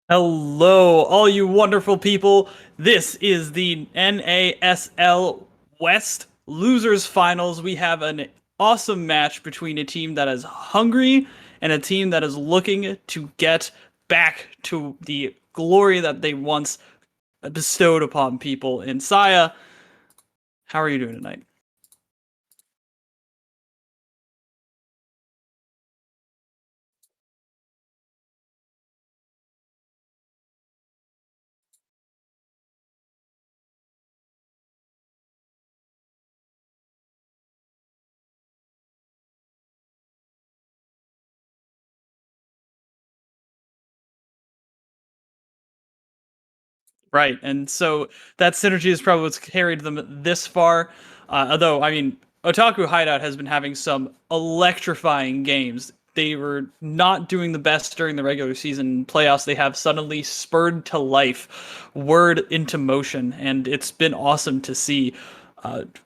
Hello, all you wonderful people. This is the NASL West Losers Finals. We have an awesome match between a team that is hungry and a team that is looking to get back to the glory that they once bestowed upon people. And Saya, how are you doing tonight? Right, and so that synergy is probably what's carried them this far. Although, I mean, Otaku Hideout has been having some electrifying games. They were not doing the best during the regular season playoffs. They have suddenly spurred to life, word into motion, and it's been awesome to see.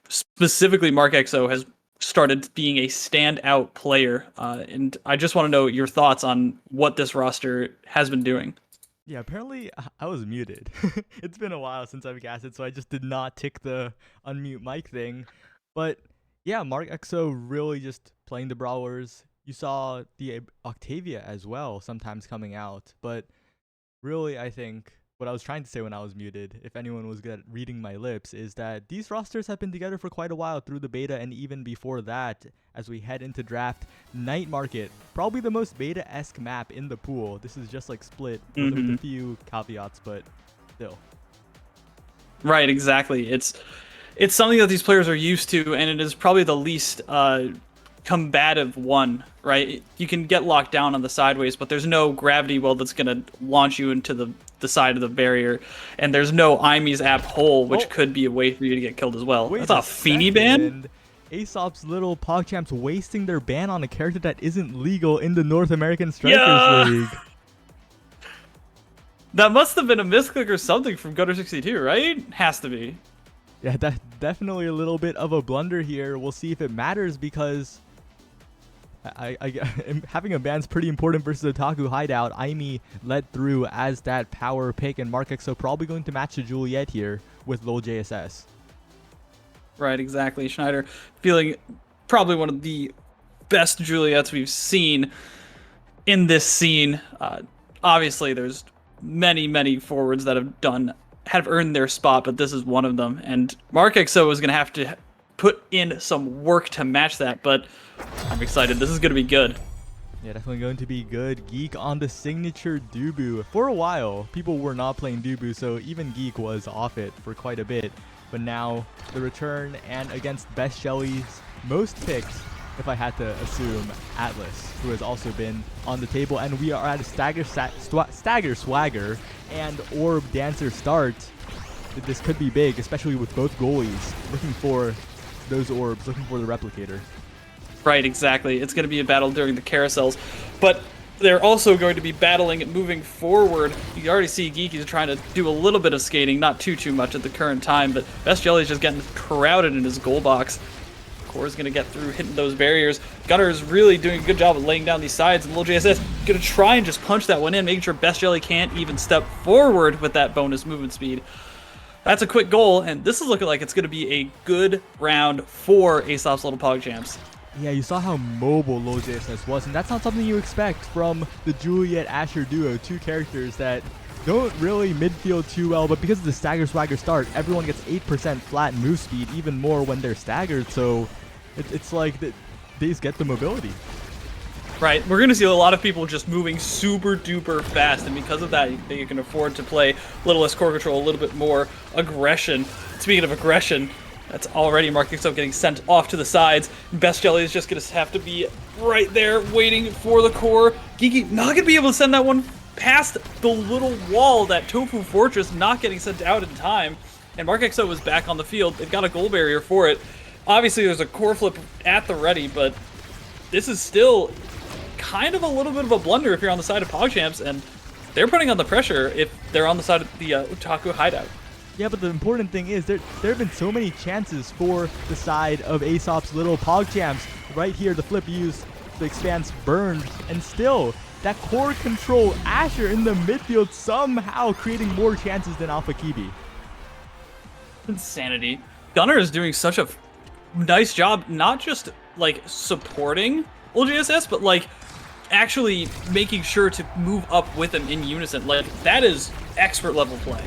Specifically, Mark XO has started being a standout player, and I just want to know your thoughts on what this roster has been doing. Yeah, apparently I was muted. It's been a while since I've casted, so I just did not tick the unmute mic thing. But yeah, Mark XO really just playing the brawlers. You saw the Octavia as well sometimes coming out, but really, I think what I was trying to say when I was muted, if anyone was good at reading my lips, is that these rosters have been together for quite a while through the beta and even before that. As we head into draft, Night Market, probably the most beta-esque map in the pool. This is just like Split with a few caveats, but still. Right, exactly. It's something that these players are used to, and it is probably the least combative one. Right, you can get locked down on the sideways, but there's no gravity well that's gonna launch you into the side of the barrier, and there's no Imi's app hole, which Oh, could be a way for you to get killed as well. wait That's a a Feeny ban. second. ASOP's little PogChamps wasting their ban on a character that isn't legal in the North American Strikers Yeah, League. that must have been a misclick or something from Gutter 62, right? Has to be. Yeah, definitely a little bit of a blunder here. We'll see if it matters because having a ban's pretty important versus Otaku Hideout. Aimi led through as that power pick, and Markex probably going to match the Juliet here with low JSS. Right, exactly. Schneider feeling probably one of the best Juliets we've seen in this scene. Obviously, there's many forwards that have earned their spot, but this is one of them. And Mark XO is going to have to put in some work to match that, but I'm excited. This is going to be good. Yeah, definitely going to be good. Geek on the signature Dubu. For a while, people were not playing Dubu, so even Geek was off it for quite a bit. But now, the return, and against Best Jelly's most picked, if I had to assume, Atlas, who has also been on the table. And we are at a Stagger Swagger and Orb Dancer start. This could be big, especially with both goalies looking for those orbs, looking for the replicator. Right, exactly. It's going to be a battle during the carousels, but they're also going to be battling it moving forward. You already see Geeky's trying to do a little bit of skating, not too much at the current time, but Best Jelly's just getting crowded in his goal box. Core's going to get through, hitting those barriers. Gunner is really doing a good job of laying down these sides, and Lil JSS going to try and just punch that one in, making sure Best Jelly can't even step forward with that bonus movement speed. That's a quick goal, and this is looking like it's going to be a good round for ASOP's Little PogChamps. Yeah, you saw how mobile low JSS was, and that's not something you expect from the Juliet Asher duo, two characters that don't really midfield too well, but because of the Stagger Swagger start, everyone gets 8% flat move speed, even more when they're staggered, so it's like they just get the mobility. Right, we're going to see a lot of people just moving super duper fast, and because of that, they can afford to play a little less core control, a little bit more aggression. Speaking of aggression, that's already marking stuff getting sent off to the sides. Best Jelly is just going to have to be right there waiting for the core. Geeky not going to be able to send that one past the little wall, that Tofu Fortress not getting sent out in time. And Mark XO was back on the field. They've got a goal barrier for it. Obviously, there's a core flip at the ready, but this is still kind of a little bit of a blunder if you're on the side of PogChamps, and they're putting on the pressure if they're on the side of the Otaku Hideout. Yeah, but the important thing is there have been so many chances for the side of Aesop's little PogChamps. Right here, the flip used, the expanse burned, and still that core control Asher in the midfield somehow creating more chances than Alpha Kibi. Insanity. Gunnar is doing such a nice job, not just like supporting OLJSS, but like actually making sure to move up with them in unison. Like, that is expert level play.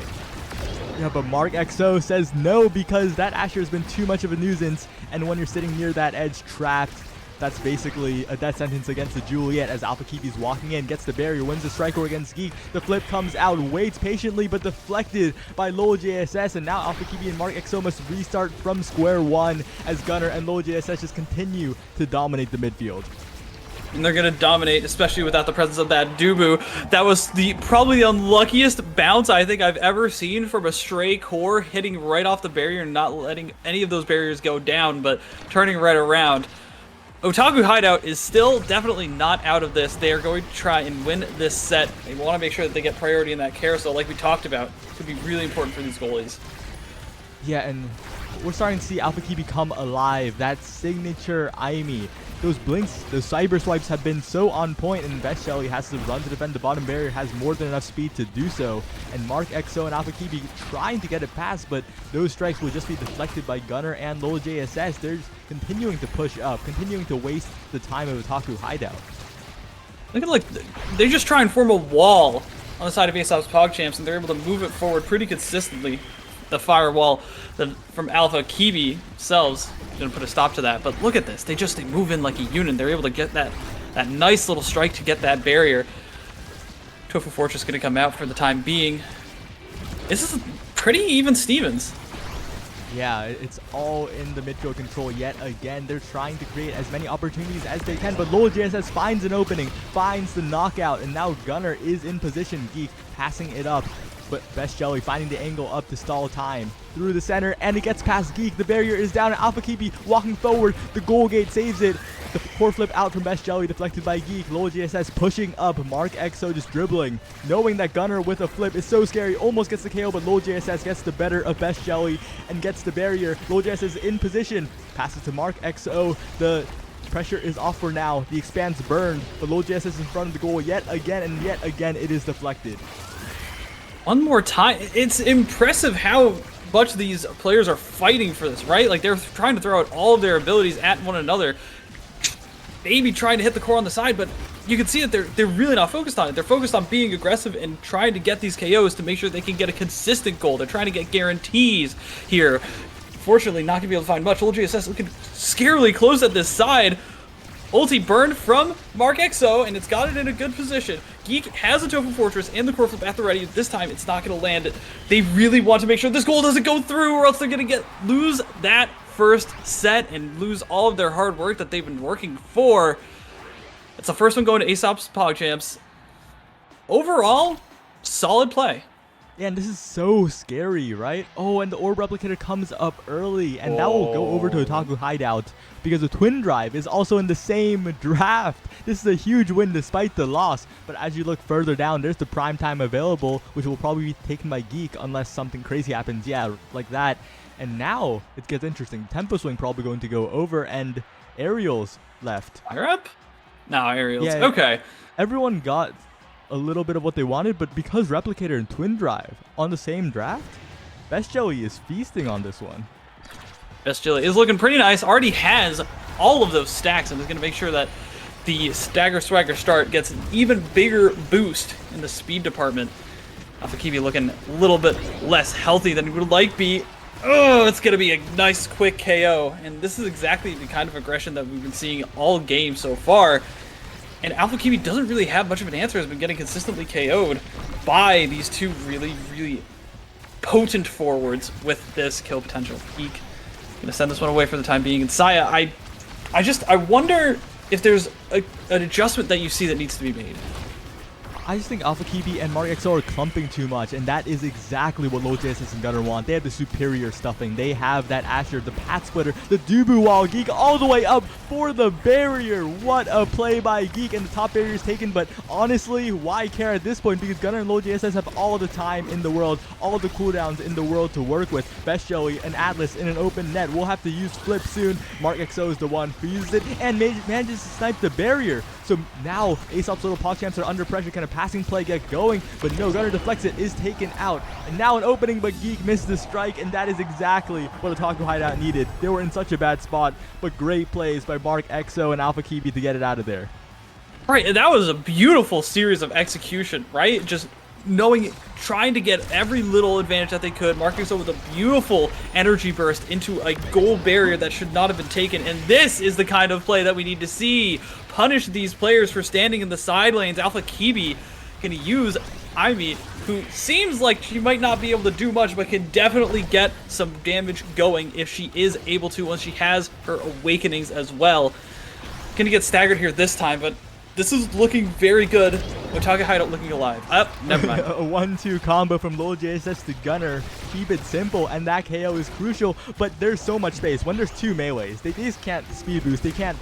Yeah, but Mark XO says no because that Asher has been too much of a nuisance, and when you're sitting near that edge trapped, that's basically a death sentence against the Juliet as Alpha Kibi's walking in, gets the barrier, wins the strike war against Geek. The flip comes out, waits patiently, but deflected by LoLJSS, and now Alpha Kibi and Mark XO must restart from square one as Gunnar and LoLJSS just continue to dominate the midfield. And they're going to dominate, especially without the presence of that Dubu. That was probably the unluckiest bounce I think I've ever seen from a stray core, hitting right off the barrier and not letting any of those barriers go down, but turning right around. OTKU Hideout is still definitely not out of this. They are going to try and win this set. They want to make sure that they get priority in that carousel, like we talked about. It could be really important for these goalies. Yeah, and we're starting to see Alpha Kibi come alive. That signature Aimi. Those blinks, those cyber swipes have been so on point, and Best Shelly has to run to defend the bottom barrier, has more than enough speed to do so. And Mark XO and Alpha Kibi trying to get it past, but those strikes will just be deflected by Gunnar and LoLJSS. They're continuing to push up, continuing to waste the time of Otaku Hideout. Look at, like, they just try and form a wall on the side of ASOP's PogChamps, and they're able to move it forward pretty consistently. The firewall from Alpha Kibi themselves gonna put a stop to that. But look at this, they move in like a unit. They're able to get that nice little strike to get that barrier. Tofu Fortress gonna come out for the time being. This is pretty even Stevens. Yeah, it's all in the midfield control yet again. They're trying to create as many opportunities as they can, but LoLJSS finds an opening, finds the knockout, and now Gunnar is in position. Geek passing it up, but Best Jelly finding the angle up to stall time. Through the center, and it gets past Geek. The barrier is down, and Alpha Kibi walking forward. The goal gate saves it. The core flip out from Best Jelly, deflected by Geek. LoLJSS pushing up. Mark XO just dribbling, knowing that Gunnar with a flip is so scary. Almost gets the KO, but LoLJSS gets the better of Best Jelly and gets the barrier. LoLJSS is in position. Passes to Mark XO. The pressure is off for now. The expanse burned, but LoLJSS is in front of the goal yet again, and yet again it is deflected. One more time. It's impressive how much these players are fighting for this, right? Like, they're trying to throw out all of their abilities at one another. Maybe trying to hit the core on the side, but you can see that they're really not focused on it. They're focused on being aggressive and trying to get these KOs to make sure they can get a consistent goal. They're trying to get guarantees here. Fortunately, not going to be able to find much. LoLJSS looking scarily close at this side. Ulti burned from Mark XO, and it's got it in a good position. Geek has a Tofu Fortress and the core flip at the ready. This time, it's not going to land. They really want to make sure this goal doesn't go through, or else they're going to lose that first set and lose all of their hard work that they've been working for. It's the first one going to ASOP's PogChamps. Overall, solid play. Yeah, and this is so scary, right? Oh, and the Orb Replicator comes up early, and that will go over to Otaku Hideout because the Twin Drive is also in the same draft. This is a huge win despite the loss, but as you look further down, there's the Prime Time available, which will probably be taken by Geek unless something crazy happens, yeah, like that. And now it gets interesting. Tempo Swing probably going to go over, and Aerials left. Fire up? No, Aerials. Yeah, okay. Everyone got a little bit of what they wanted, but because Replicator and Twin Drive on the same draft, Best Jelly is feasting on this one. Best Jelly is looking pretty nice. Already has all of those stacks, and is going to make sure that the Stagger Swagger start gets an even bigger boost in the speed department. Alpha Kibi looking a little bit less healthy than he would like be. Oh, it's going to be a nice quick KO, and this is exactly the kind of aggression that we've been seeing all game so far. And Alpha Kibi doesn't really have much of an answer, has been getting consistently KO'd by these two really, really potent forwards with this kill potential. Geek gonna send this one away for the time being. And Saya, I wonder if there's an adjustment that you see that needs to be made. I just think Alpha Kibi and Mark XO are clumping too much, and that is exactly what LoLJSS and Gunnar want. They have the superior stuffing. They have that Asher, the Pat Splitter, the Dubu Wall, Geek all the way up for the barrier. What a play by Geek, and the top barrier is taken, but honestly, why care at this point? Because Gunnar and LoLJSS have all the time in the world, all the cooldowns in the world to work with. Best Jelly and Atlas in an open net. We'll have to use Flip soon. Mark XO is the one who uses it and manages to snipe the barrier. So now ASOP's little PogChamps are under pressure. Can a passing play get going? But no, Gunner deflects it, is taken out. And now an opening, but Geek missed the strike, and that is exactly what OTKU hideout needed. They were in such a bad spot, but great plays by Mark XO and Alpha Kibi to get it out of there. Right, and that was a beautiful series of execution, right? Just knowing, trying to get every little advantage that they could. Mark XO with a beautiful energy burst into a goal barrier that should not have been taken. And this is the kind of play that we need to see. Punish these players for standing in the side lanes. Alpha Kibi can use Aimi, who seems like she might not be able to do much, but can definitely get some damage going if she is able to, once she has her awakenings as well. Gonna get staggered here this time, but this is looking very good. OTKU hideout looking alive. Never mind. A 1-2 combo from Lil JSS to Gunner. Keep it simple, and that KO is crucial, but there's so much space. When there's two melees, they just can't speed boost. They can't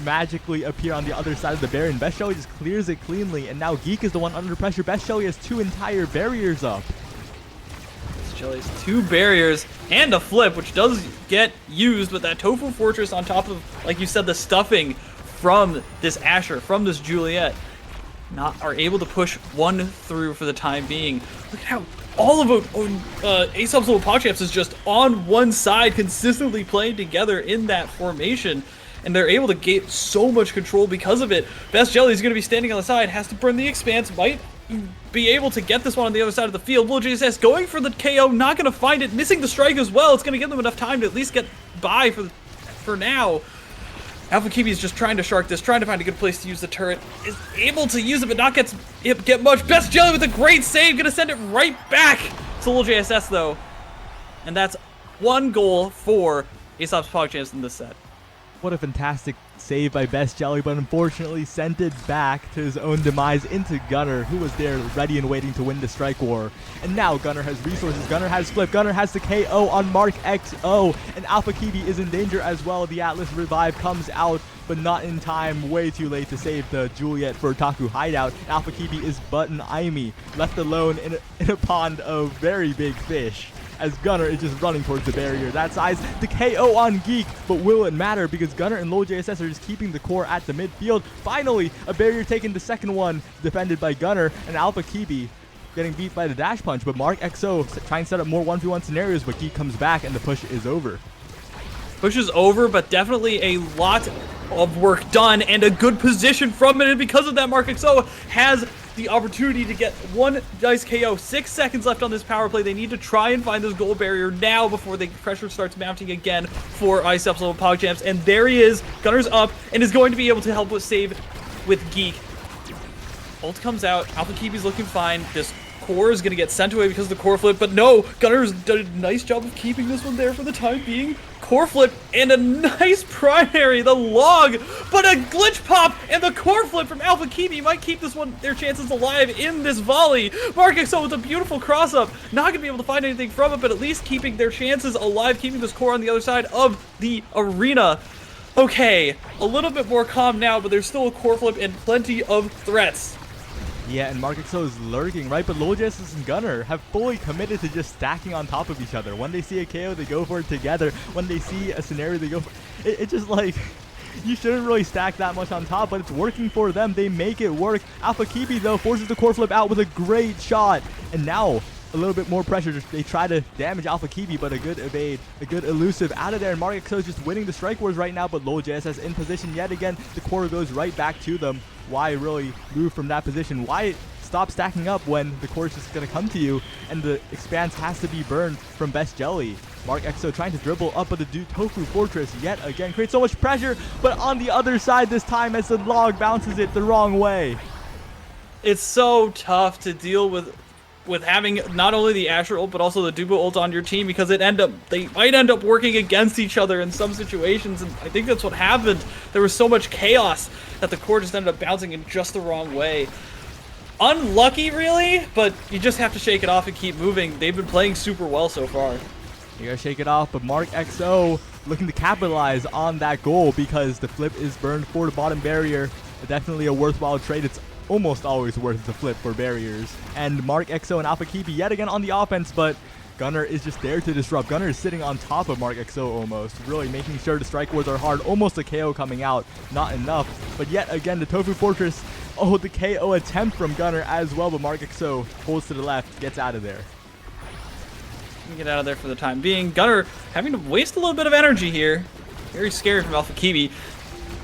magically appear on the other side of the barrier, and Best Jelly just clears it cleanly, and now Geek is the one under pressure. Best Jelly has two entire barriers up. Best Jelly has two barriers and a flip, which does get used, but that Tofu Fortress on top of, like you said, the stuffing from this Asher, from this Juliet, are able to push one through for the time being. Look at how all of ASOP's little PogChamps is just on one side, consistently playing together in that formation, and they're able to get so much control because of it. Best Jelly is going to be standing on the side, has to burn the Expanse, might be able to get this one on the other side of the field. Lil JSS going for the KO, not going to find it, missing the strike as well. It's going to give them enough time to at least get by for now. Alpha Kibi is just trying to shark this, trying to find a good place to use the turret. Is able to use it, but not get much. Best Jelly with a great save, gonna send it right back to Lil JSS though. And that's one goal for ASOP's PogChamps in this set. What a fantastic save by Best Jelly, but unfortunately sent it back to his own demise into Gunner, who was there ready and waiting to win the strike war. And now Gunner has resources, Gunner has flip, Gunner has the KO on Mark XO, and Alpha Kibi is in danger as well. The Atlas revive comes out, but not in time, way too late to save the Juliet for OTKU hideout. Alpha Kibi is but an Aimi, left alone in a pond of very big fish, as Gunner is just running towards the barrier. That size, the KO on Geek, but will it matter? Because Gunner and Lil JSS are just keeping the core at the midfield. Finally, a barrier taken, the second one defended by Gunner, and Alpha Kibi getting beat by the dash punch, but Mark XO trying to set up more 1v1 scenarios, but Geek comes back and the push is over. Push is over, but definitely a lot of work done and a good position from it, and because of that, Mark XO has the opportunity to get one nice KO. 6 seconds left on this power play. They need to try and find this goal barrier now before the pressure starts mounting again for ASOP's little PogChamps. And there he is. Gunner's up and is going to be able to help with save with Geek. Ult comes out. Alpha Kibi's looking fine. This core is going to get sent away because of the core flip, but no, Gunner's done a nice job of keeping this one there for the time being. Core flip and a nice primary, the log, but a glitch pop and the core flip from Alpha Kibi might keep this one, their chances alive in this volley. Mark XO with a beautiful cross up, not going to be able to find anything from it, but at least keeping their chances alive, keeping this core on the other side of the arena. Okay, a little bit more calm now, but there's still a core flip and plenty of threats. Yeah, and Mark XO is lurking, right? But Lil JSS and Gunner have fully committed to just stacking on top of each other. When they see a KO, they go for it together. When they see a scenario, they go for it. It's just like, you shouldn't really stack that much on top, but it's working for them. They make it work. Alpha Kibi, though, forces the core flip out with a great shot. And now, a little bit more pressure. They try to damage Alpha Kibi, but a good evade, a good elusive out of there. And Mark XO is just winning the strike wars right now, but Lil JSS in position yet again. The core goes right back to them. Why really move from that position? Why stop stacking up when the core is just going to come to you and the Expanse has to be burned from Best Jelly? Mark XO trying to dribble up, but the Tofu Fortress yet again creates so much pressure, but on the other side this time as the log bounces it the wrong way. It's so tough to deal with having not only the Asher ult but also the Dubo ult on your team, because they might end up working against each other in some situations, and I think that's what happened. There was so much chaos that the core just ended up bouncing in just the wrong way. Unlucky, really, but you just have to shake it off and keep moving. They've been playing super well so far. You gotta shake it off, but Mark XO looking to capitalize on that goal because the flip is burned for the bottom barrier. Definitely a worthwhile trade. It's almost always worth the flip for barriers. And Mark XO and Alpha Kibi yet again on the offense, but Gunner is just there to disrupt. Gunner is sitting on top of MarkXO almost, really making sure the strike wards are hard. Almost a KO coming out, not enough. But yet again, the Tofu Fortress, oh, the KO attempt from Gunner as well, but MarkXO holds to the left, gets out of there. Get out of there for the time being. Gunner having to waste a little bit of energy here. Very scared from Alpha Kibi.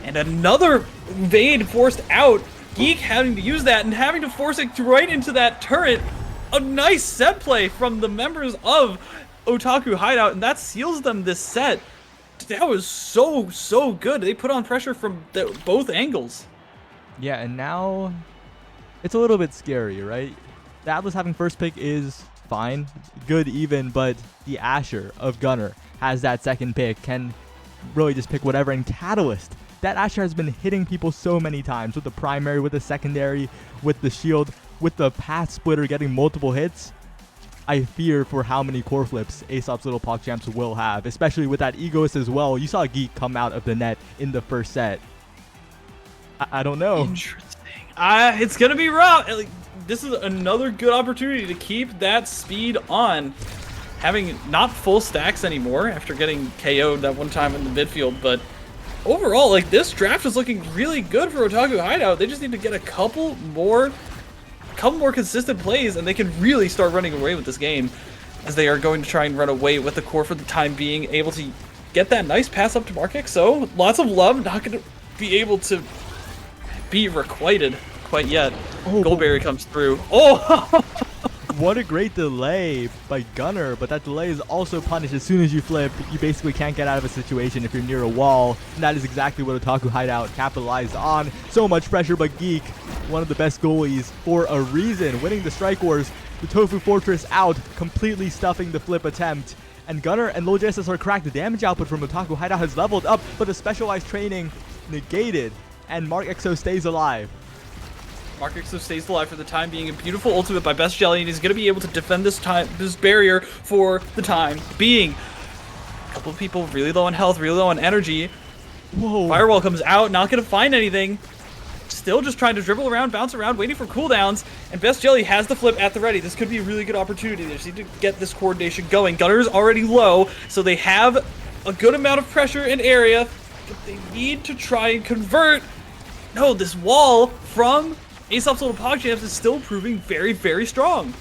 And another evade forced out. Geek having to use that and having to force it right into that turret. A nice set play from the members of Otaku Hideout, and that seals them this set. That was so good. They put on pressure from both angles. Yeah, and now it's a little bit scary, right? The Atlas having first pick is fine, good even, but the Asher of Gunner has that second pick, can really just pick whatever. And Catalyst, that Asher has been hitting people so many times with the primary, with the secondary, with the shield, with the path splitter getting multiple hits. I fear for how many core flips ASOP's little PogChamps will have, especially with that Egoist as well. You saw Geek come out of the net in the first set. I don't know. Interesting. It's going to be rough. This is another good opportunity to keep that speed on. Having not full stacks anymore after getting KO'd that one time in the midfield, but overall, like, this draft is looking really good for Otaku Hideout. They just need to get a couple more consistent plays, and they can really start running away with this game, as they are going to try and run away with the core for the time being, able to get that nice pass up to MarkXO. Lots of love, not going to be able to be requited quite yet. Oh, Goldberry comes through. Oh! What a great delay by Gunner, but that delay is also punished as soon as you flip. You basically can't get out of a situation if you're near a wall, and that is exactly what Otaku Hideout capitalized on. So much pressure, but Geek, one of the best goalies for a reason, winning the Strike Wars. The Tofu Fortress out, completely stuffing the flip attempt. And Gunner and Low JSS are cracked. The damage output from Otaku Hideout has leveled up, but the specialized training negated, and MarkXO stays alive. MarkXO stays alive for the time being. A beautiful ultimate by Best Jelly, and he's going to be able to defend this barrier for the time being. A couple of people really low on health, really low on energy. Whoa. Firewall comes out, not going to find anything. Still just trying to dribble around, bounce around, waiting for cooldowns. And Best Jelly has the flip at the ready. This could be a really good opportunity. They just need to get this coordination going. Gunner's already low, so they have a good amount of pressure in area, but they need to try and convert. No, this wall from ASOP's little PogChamps is still proving very strong.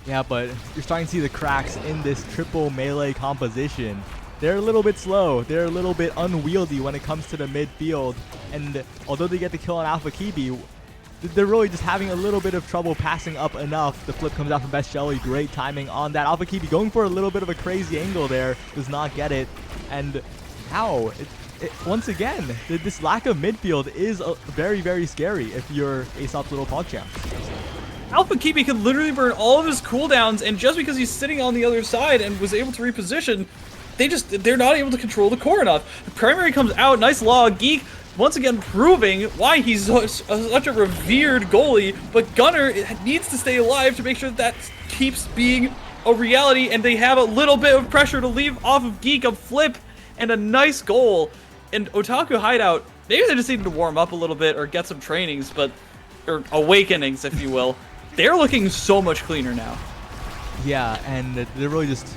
Yeah, but you're starting to see the cracks in this triple melee composition. They're a little bit slow. They're a little bit unwieldy when it comes to the midfield. And although they get the kill on Alpha Kibi, they're really just having a little bit of trouble passing up enough. The flip comes out from Best Jelly. Great timing on that. Alpha Kibi going for a little bit of a crazy angle there. Does not get it. And now, once again, this lack of midfield is very scary if you're ASOP's little PogChamp. Alpha Kibi could literally burn all of his cooldowns, and just because he's sitting on the other side and was able to reposition, they're not able to control the core enough. The primary comes out, nice log. Geek once again proving why he's such a revered goalie, but Gunner needs to stay alive to make sure that keeps being a reality, and they have a little bit of pressure to leave off of Geek. A flip and a nice goal. And Otaku Hideout, maybe they just needed to warm up a little bit or get some trainings, or awakenings, if you will. They're looking so much cleaner now. Yeah, and they're really just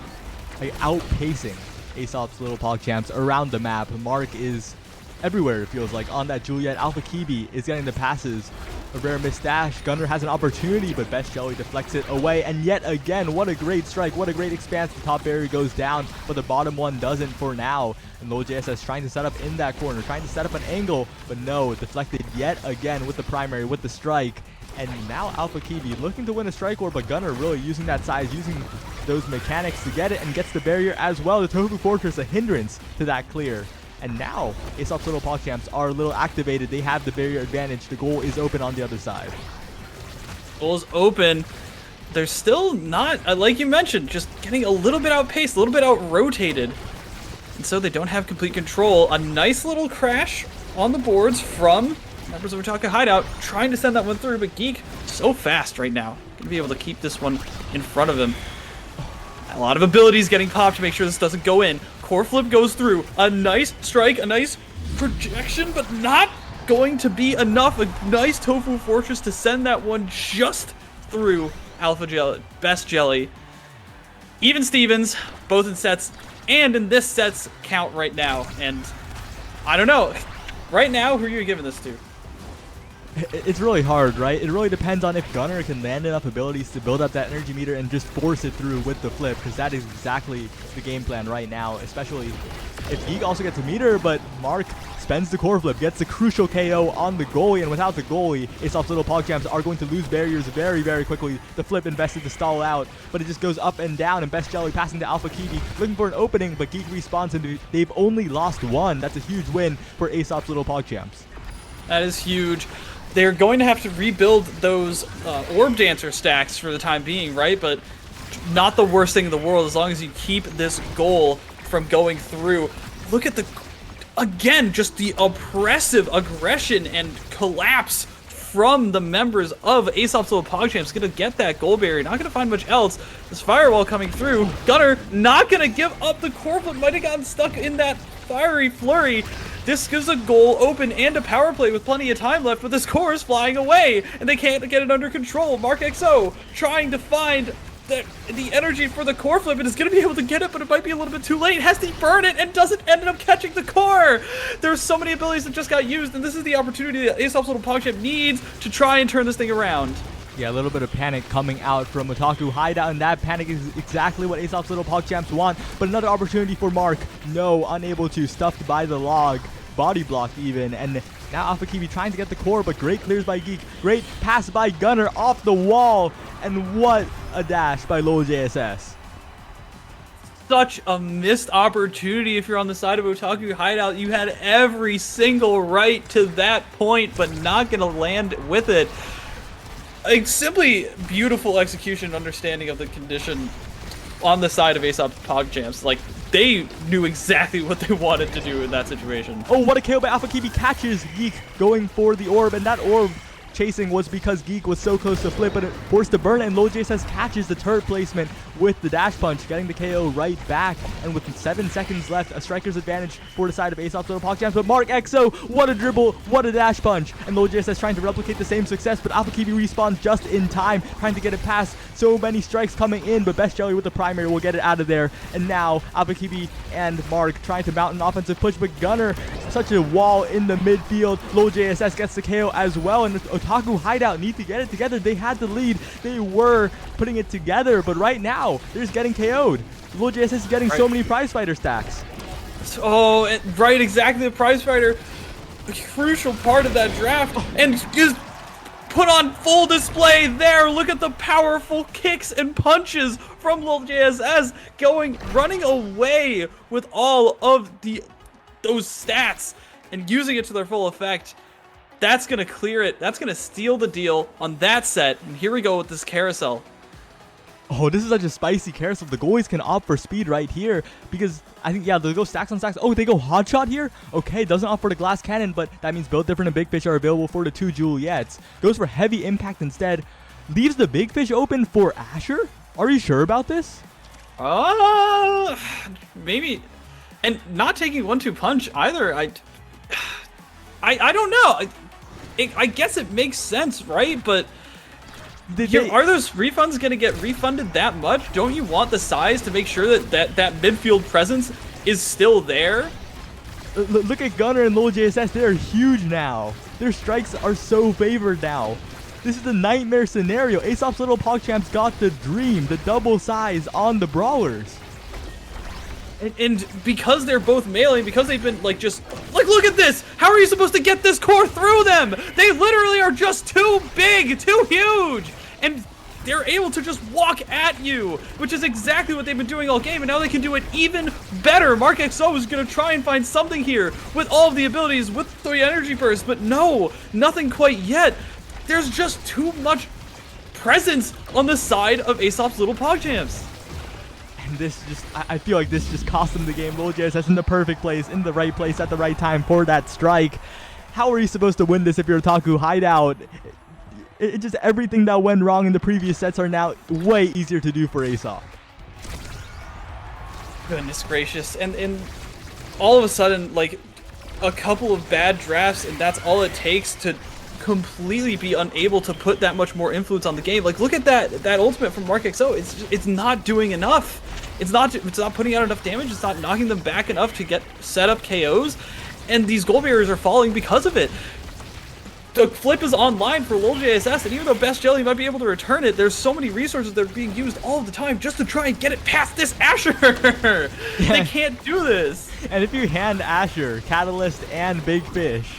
outpacing ASOP's little PogChamps around the map. Mark is everywhere, it feels like, on that Juliet. Alpha Kibi is getting the passes. A rare missed dash. Gunner has an opportunity, but Best Jelly deflects it away. And yet again, what a great strike. What a great expanse. The top barrier goes down, but the bottom one doesn't for now. And Low JSS trying to set up in that corner, trying to set up an angle, but no, deflected yet again with the primary, with the strike. And now Alpha Kibi looking to win a strike war, but Gunner really using that size, using those mechanics to get it, and gets the barrier as well. The Tofu Fortress a hindrance to that clear. And now, ASOP's little PogChamps are a little activated. They have the barrier advantage. The goal is open on the other side. Goal is open. They're still not, like you mentioned, just getting a little bit outpaced, a little bit out-rotated. And so they don't have complete control. A nice little crash on the boards from members of Otaku Hideout, trying to send that one through, but Geek so fast right now. Gonna be able to keep this one in front of him. A lot of abilities getting popped to make sure this doesn't go in. Core flip goes through. A nice strike, a nice projection, but not going to be enough. A nice Tofu Fortress to send that one just through Alpha Jelly, Best Jelly. even Stevens, both in sets and in this set's count right now. And I don't know. Right now, who are you giving this to? It's really hard, right? It really depends on if Gunnar can land enough abilities to build up that energy meter and just force it through with the flip, because that is exactly the game plan right now, especially if Geek also gets a meter, but Mark spends the core flip, gets the crucial KO on the goalie, and without the goalie, ASOP's little PogChamps are going to lose barriers very, very quickly. The flip invested to stall out, but it just goes up and down, and Best Jelly passing to Alpha Kiwi, looking for an opening, but Geek respawns, and they've only lost one. That's a huge win for ASOP's little PogChamps. That is huge. They're going to have to rebuild those Orb Dancer stacks for the time being, right? But not the worst thing in the world as long as you keep this goal from going through. Look at again, just the oppressive aggression and collapse from the members of ASOP's little PogChamps. Gonna get that goal barrier, not gonna find much else. This firewall coming through. Gunnar not gonna give up the core flip, might have gotten stuck in that fiery flurry. This gives a goal open and a power play with plenty of time left, but this core is flying away, and they can't get it under control. Mark XO trying to find the energy for the core flip, and is going to be able to get it, but it might be a little bit too late. Has to burn it and doesn't end up catching the core. There's so many abilities that just got used, and this is the opportunity that ASOP's little PogChamp needs to try and turn this thing around. Yeah, a little bit of panic coming out from OTKU Hideout, and that panic is exactly what ASOP's little PogChamps want. But another opportunity for Mark. No, unable to, stuffed by the log. Body blocked even, and now Alpha Kiwi trying to get the core, but great clears by Geek. Great pass by Gunnar off the wall, and what a dash by Lowell JSS. Such a missed opportunity if you're on the side of OTKU Hideout. You had every single right to that point, but not going to land with it. A simply beautiful execution and understanding of the condition on the side of ASOP PogChamps. Like, they knew exactly what they wanted to do in that situation. Oh, what a KO by Alpha Kiwi, catches Geek going for the orb, and that orb chasing was because Geek was so close to flip, but it forced to burn it, and Lowell JSS catches the turret placement with the dash punch, getting the KO right back. And with 7 seconds left, a striker's advantage for the side of ASOP's little PogChamps. But Mark XO, what a dribble, what a dash punch. And Lowell JSS trying to replicate the same success, but Alpha Kiwi respawns just in time, trying to get it past. So many strikes coming in, but Best Jelly with the primary will get it out of there. And now Alpha Kiwi and Mark trying to mount an offensive push, but Gunnar, such a wall in the midfield. Lowell JSS gets the KO as well, and OTKU Hideout need to get it together. They had the lead, they were putting it together, but right now they're just getting KO'd. Lowell JSS is getting so many prize fighter stacks. Oh, right, exactly. The prize fighter, a crucial part of that draft, and is put on full display there. Look at the powerful kicks and punches from Lowell JSS, running away with all of those stats and using it to their full effect. That's going to clear it. That's going to steal the deal on that set. And here we go with this carousel. Oh, this is such a spicy carousel. The goalies can opt for speed right here because I think, yeah, they'll go stacks on stacks. Oh, they go hot shot here? Okay, doesn't opt for the glass cannon, but that means Build Different and Big Fish are available for the 2 Juliets. Goes for heavy impact instead. Leaves the Big Fish open for Asher? Are you sure about this? Maybe. And not taking 1-2 punch either. I don't know. I guess it makes sense, right? But are those refunds going to get refunded that much? Don't you want the size to make sure that midfield presence is still there? Look at Gunnar and Lowell JSS. They're huge now. Their strikes are so favored now. This is the nightmare scenario. ASOP's little PogChamps got the dream, the double size on the brawlers. And because they're both mailing, because they've been look at this. How are you supposed to get this core through them? They literally are just too big, too huge. And they're able to just walk at you, which is exactly what they've been doing all game. And now they can do it even better. Mark XO is going to try and find something here with all of the abilities, with the energy burst. But no, nothing quite yet. There's just too much presence on the side of ASOP's little PogChamps. This just, I feel like this just cost them the game. Lowell JSS in the perfect place, in the right place at the right time for that strike. How are you supposed to win this if you're OTKU Hideout? It just, everything that went wrong in the previous sets are now way easier to do for ASOP. Goodness gracious. And all of a sudden, like, a couple of bad drafts, and that's all it takes to completely be unable to put that much more influence on the game. Like, look at that ultimate from Mark XO. It's not doing enough. It's not putting out enough damage. It's not knocking them back enough to get set up KOs, and these gold barriers are falling because of it. The flip is online for Lil JSS, and even though Best Jelly might be able to return it, there's so many resources that are being used all the time just to try and get it past this Asher. They can't do this. And if you hand Asher Catalyst and Big Fish,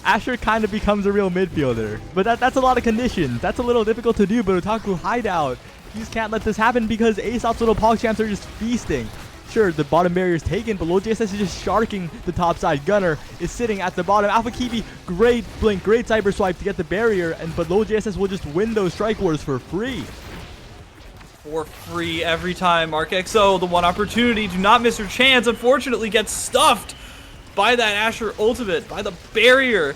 Asher kind of becomes a real midfielder. But that's a lot of conditions. That's a little difficult to do, but Otaku Hideout, you just can't let this happen because ASOP's little PogChamps are just feasting. Sure, the bottom barrier is taken, but Lil JSS is just sharking the top side. Gunner is sitting at the bottom. Alpha Kiwi, great blink, great cyber swipe to get the barrier, but Lil JSS will just win those strike wars for free. For free every time. MarkXO, the one opportunity, do not miss your chance, unfortunately gets stuffed by that Asher ultimate, by the barrier.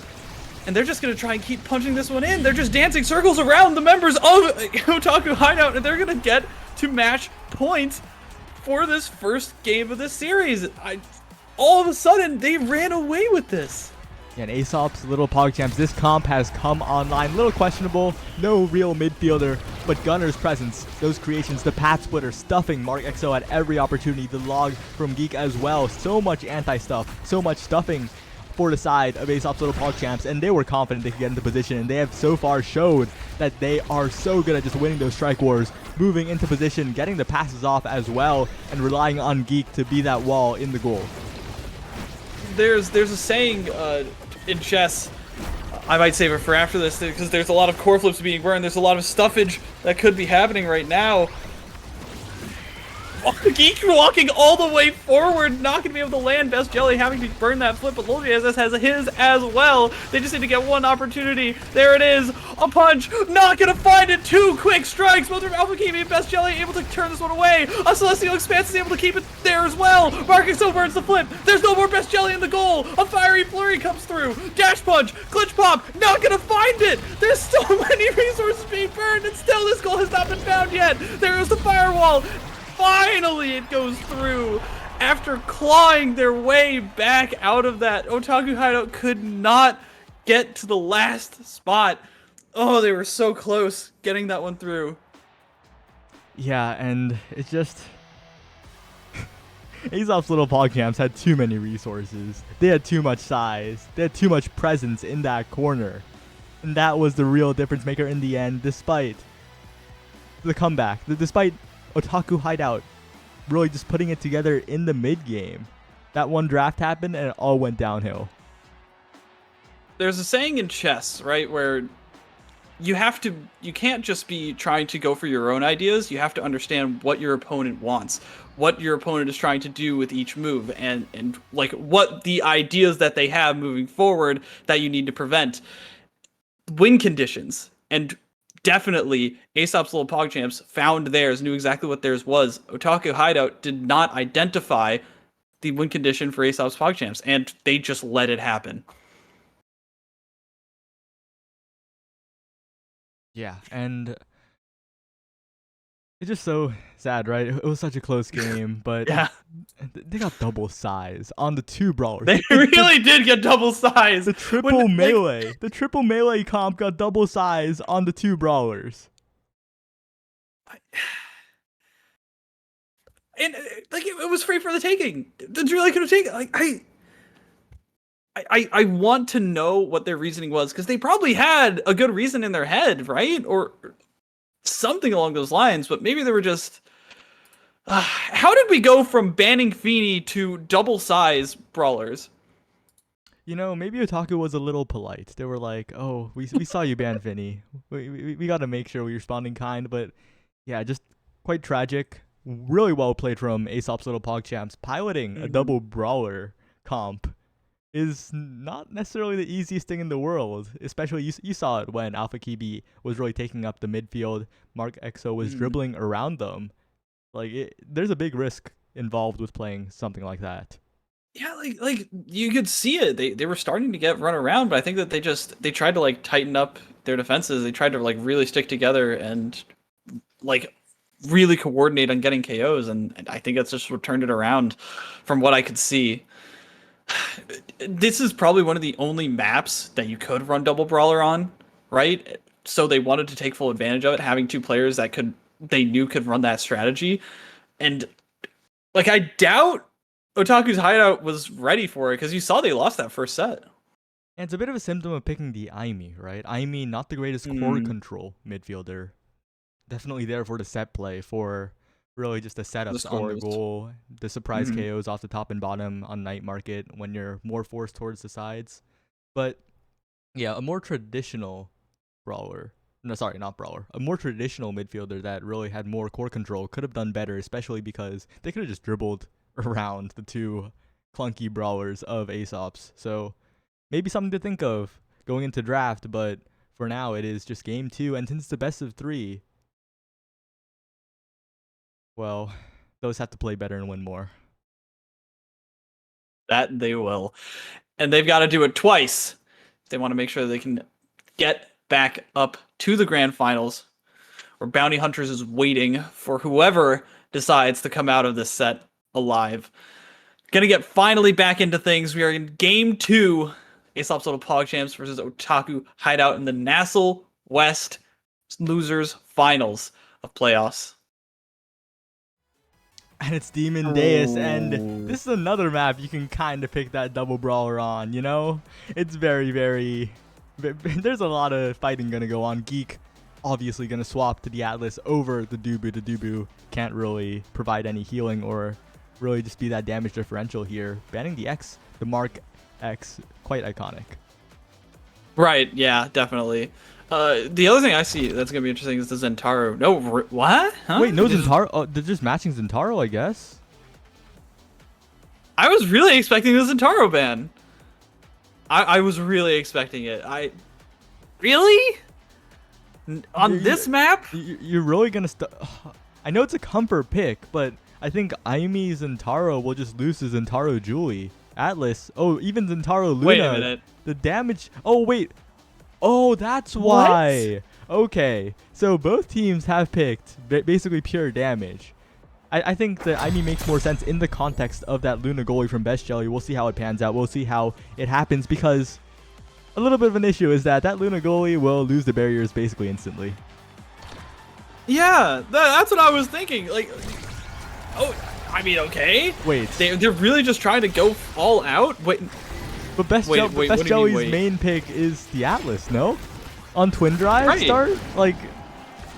And they're just going to try and keep punching this one in. They're just dancing circles around the members of Otaku Hideout, and they're going to get to match points for this first game of this series. All of a sudden, they ran away with this. Yeah, and ASOP's little PogChamps, this comp has come online. A little questionable, no real midfielder, but Gunner's presence, those creations, the path splitter, stuffing MarkXO at every opportunity, the log from Geek as well. So much anti-stuff, so much stuffing for the side of ASOP's little PogChamps, and they were confident they could get into position, and they have so far showed that they are so good at just winning those strike wars, moving into position, getting the passes off as well, and relying on Geek to be that wall in the goal. There's a saying in chess, I might save it for after this, because there's a lot of core flips being burned, there's a lot of stuffage that could be happening right now. Geek walking all the way forward, not going to be able to land. Best Jelly having to burn that flip, but Lil JSS has his as well. They just need to get one opportunity. There it is. A punch. Not going to find it. Two quick strikes. Both from Alpha Kiwi and Best Jelly able to turn this one away. A Celestial Expanse is able to keep it there as well. MarkXO burns the flip. There's no more Best Jelly in the goal. A Fiery Flurry comes through. Dash punch. Glitch pop. Not going to find it. There's so many resources being burned, and still this goal has not been found yet. There is the firewall. Finally, it goes through. After clawing their way back out of that, Otaku Hideout could not get to the last spot. Oh, they were so close getting that one through. Yeah, and it's just... ASOP's little PogChamps had too many resources. They had too much size. They had too much presence in that corner. And that was the real difference maker in the end, despite the comeback. Despite Otaku Hideout really just putting it together in the mid game. That one draft happened and it all went downhill. There's a saying in chess, right, where you can't just be trying to go for your own ideas. You have to understand what your opponent wants, what your opponent is trying to do with each move, and like what the ideas that they have moving forward that you need to prevent. Win conditions, and definitely ASOP's little PogChamps found theirs, knew exactly what theirs was. Otaku Hideout did not identify the win condition for ASOP's PogChamps, and they just let it happen. Yeah, and it's just so sad, right? It was such a close game, but Yeah. They got double size on the two brawlers. They really did get double size. The triple melee. The triple melee comp got double size on the two brawlers. And like it was free for the taking. It's really could have taken. Like I want to know what their reasoning was, because they probably had a good reason in their head, right? Or something along those lines. But maybe they were just. How did we go from banning Feeny to double size brawlers? You know, maybe Otaku was a little polite. They were like, "Oh, we saw you ban Vinny. We got to make sure we respond in kind." But yeah, just quite tragic. Really well played from ASOP's little PogChamps. Piloting a double brawler comp is not necessarily the easiest thing in the world. Especially you saw it when Alpha Kiwi was really taking up the midfield. MarkXO was dribbling around them. Like there's a big risk involved with playing something like that. Yeah, like you could see it. They were starting to get run around, but I think that they tried to like tighten up their defenses. They tried to like really stick together and like really coordinate on getting KOs, and I think that's just what turned it around from what I could see. This is probably one of the only maps that you could run double brawler on, right? So they wanted to take full advantage of it, having two players that they knew could run that strategy. And Like, I doubt Otaku's hideout was ready for it because you saw they lost that first set. And it's a bit of a symptom of picking the Aimi, right? Aimi, not the greatest core control midfielder. Definitely there for the set play, for really just the setups on the goal, the surprise KOs off the top and bottom on night market when you're more forced towards the sides. But yeah, a more traditional brawler. No, sorry, not brawler. A more traditional midfielder that really had more core control could have done better, especially because they could have just dribbled around the two clunky brawlers of ASOPs. So maybe something to think of going into draft, but for now it is just game 2, and since it's the best of 3, well, those have to play better and win more. That they will. And they've got to do it twice. They want to make sure they can get back up to the grand finals, where Bounty Hunters is waiting for whoever decides to come out of this set alive. Gonna get finally back into things. We are in game 2. ASOP's Little PogChamps versus Otaku Hideout in the NASL West Losers Finals of playoffs. And it's Demon Deus, and this is another map you can kind of pick that double brawler on, you know? It's very, very... There's a lot of fighting going to go on. Geek obviously going to swap to the Atlas over the Dubu. The Dubu can't really provide any healing or really just be that damage differential here. Banning the X, the Mark X, quite iconic. Right, yeah, definitely. The other thing I see that's going to be interesting is the Zentaro. No, what? Huh? Wait, no Zentaro? Oh, they're just matching Zentaro, I guess? I was really expecting the Zentaro ban. I was really expecting it. Really? On this map? You're really going to... I know it's a comfort pick, but I think Aimi Zentaro will just lose to Zentaro Julie. Atlas. Oh, even Zentaro Luna. Wait a minute. The damage... Oh, wait. Oh, that's why. What? Okay. So both teams have picked basically pure damage. I think that Aimi makes more sense in the context of that Luna goalie from Best Jelly. We'll see how it pans out. We'll see how it happens, because a little bit of an issue is that Luna goalie will lose the barriers basically instantly. Yeah, that's what I was thinking. Like, oh, I mean, okay. Wait. They're really just trying to go all out? Wait. But Best Jelly's main pick is the Atlas, no? On Twin Drive start? Like,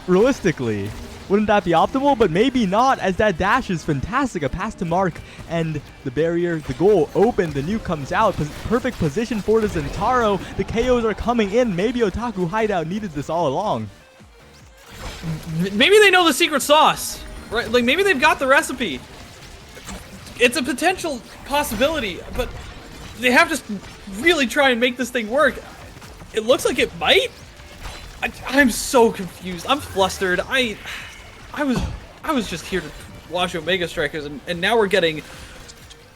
realistically, wouldn't that be optimal? But maybe not, as that dash is fantastic. A pass to Mark, and the barrier, the goal open, the nuke comes out. Perfect position for the Zentaro. The KOs are coming in. Maybe Otaku Hideout needed this all along. Maybe they know the secret sauce, right? Like, maybe they've got the recipe. It's a potential possibility, but they have to really try and make this thing work. It looks like it might. I'm so confused. I'm flustered. I was just here to watch Omega Strikers, and now we're getting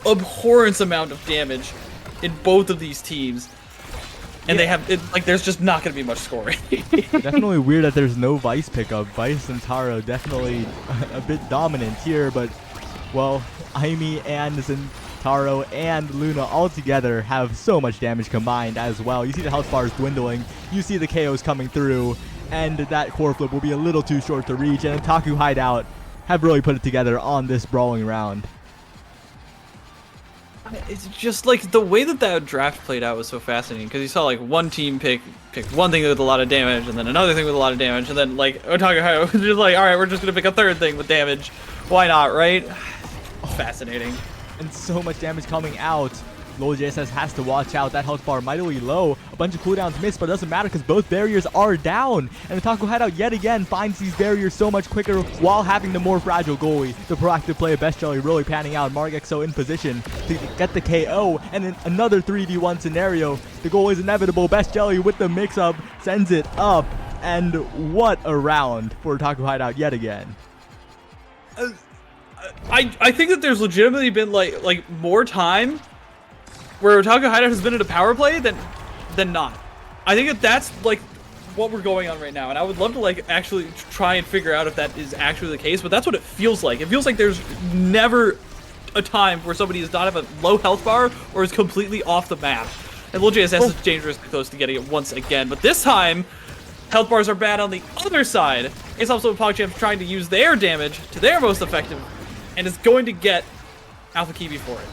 abhorrent amount of damage in both of these teams. And they have, like, there's just not going to be much scoring. Definitely weird that there's no Vice pickup. Vice and Taro definitely a bit dominant here, but, well, Aimi and Zentaro and Luna all together have so much damage combined as well. You see the health bars dwindling, you see the KOs coming through, and that core flip will be a little too short to reach, and Otaku Hideout have really put it together on this brawling round. It's just like the way that draft played out was so fascinating, because you saw like one team pick one thing with a lot of damage, and then another thing with a lot of damage, and then like Otaku Hideout was just like, all right, we're just gonna pick a third thing with damage. Why not, right? Fascinating. And so much damage coming out. LolJSS has to watch out. That health bar mightily low. A bunch of cooldowns missed, but it doesn't matter because both barriers are down. And Otaku Hideout yet again finds these barriers so much quicker while having the more fragile goalie. The proactive play of Best Jelly really panning out. MarkXO in position to get the KO. And in another 3v1 scenario, the goal is inevitable. Best Jelly with the mix-up sends it up. And what a round for Otaku Hideout yet again. I think that there's legitimately been like more time where Otaku Hideout has been in a power play than not. I think that's like what we're going on right now, and I would love to like actually try and figure out if that is actually the case, but that's what it feels like. It feels like there's never a time where somebody does not have a low health bar or is completely off the map. And LilJSS is dangerously close to getting it once again, but this time health bars are bad on the other side. It's also PogChamps trying to use their damage to their most effective and is going to get Alpha Kiwi for it.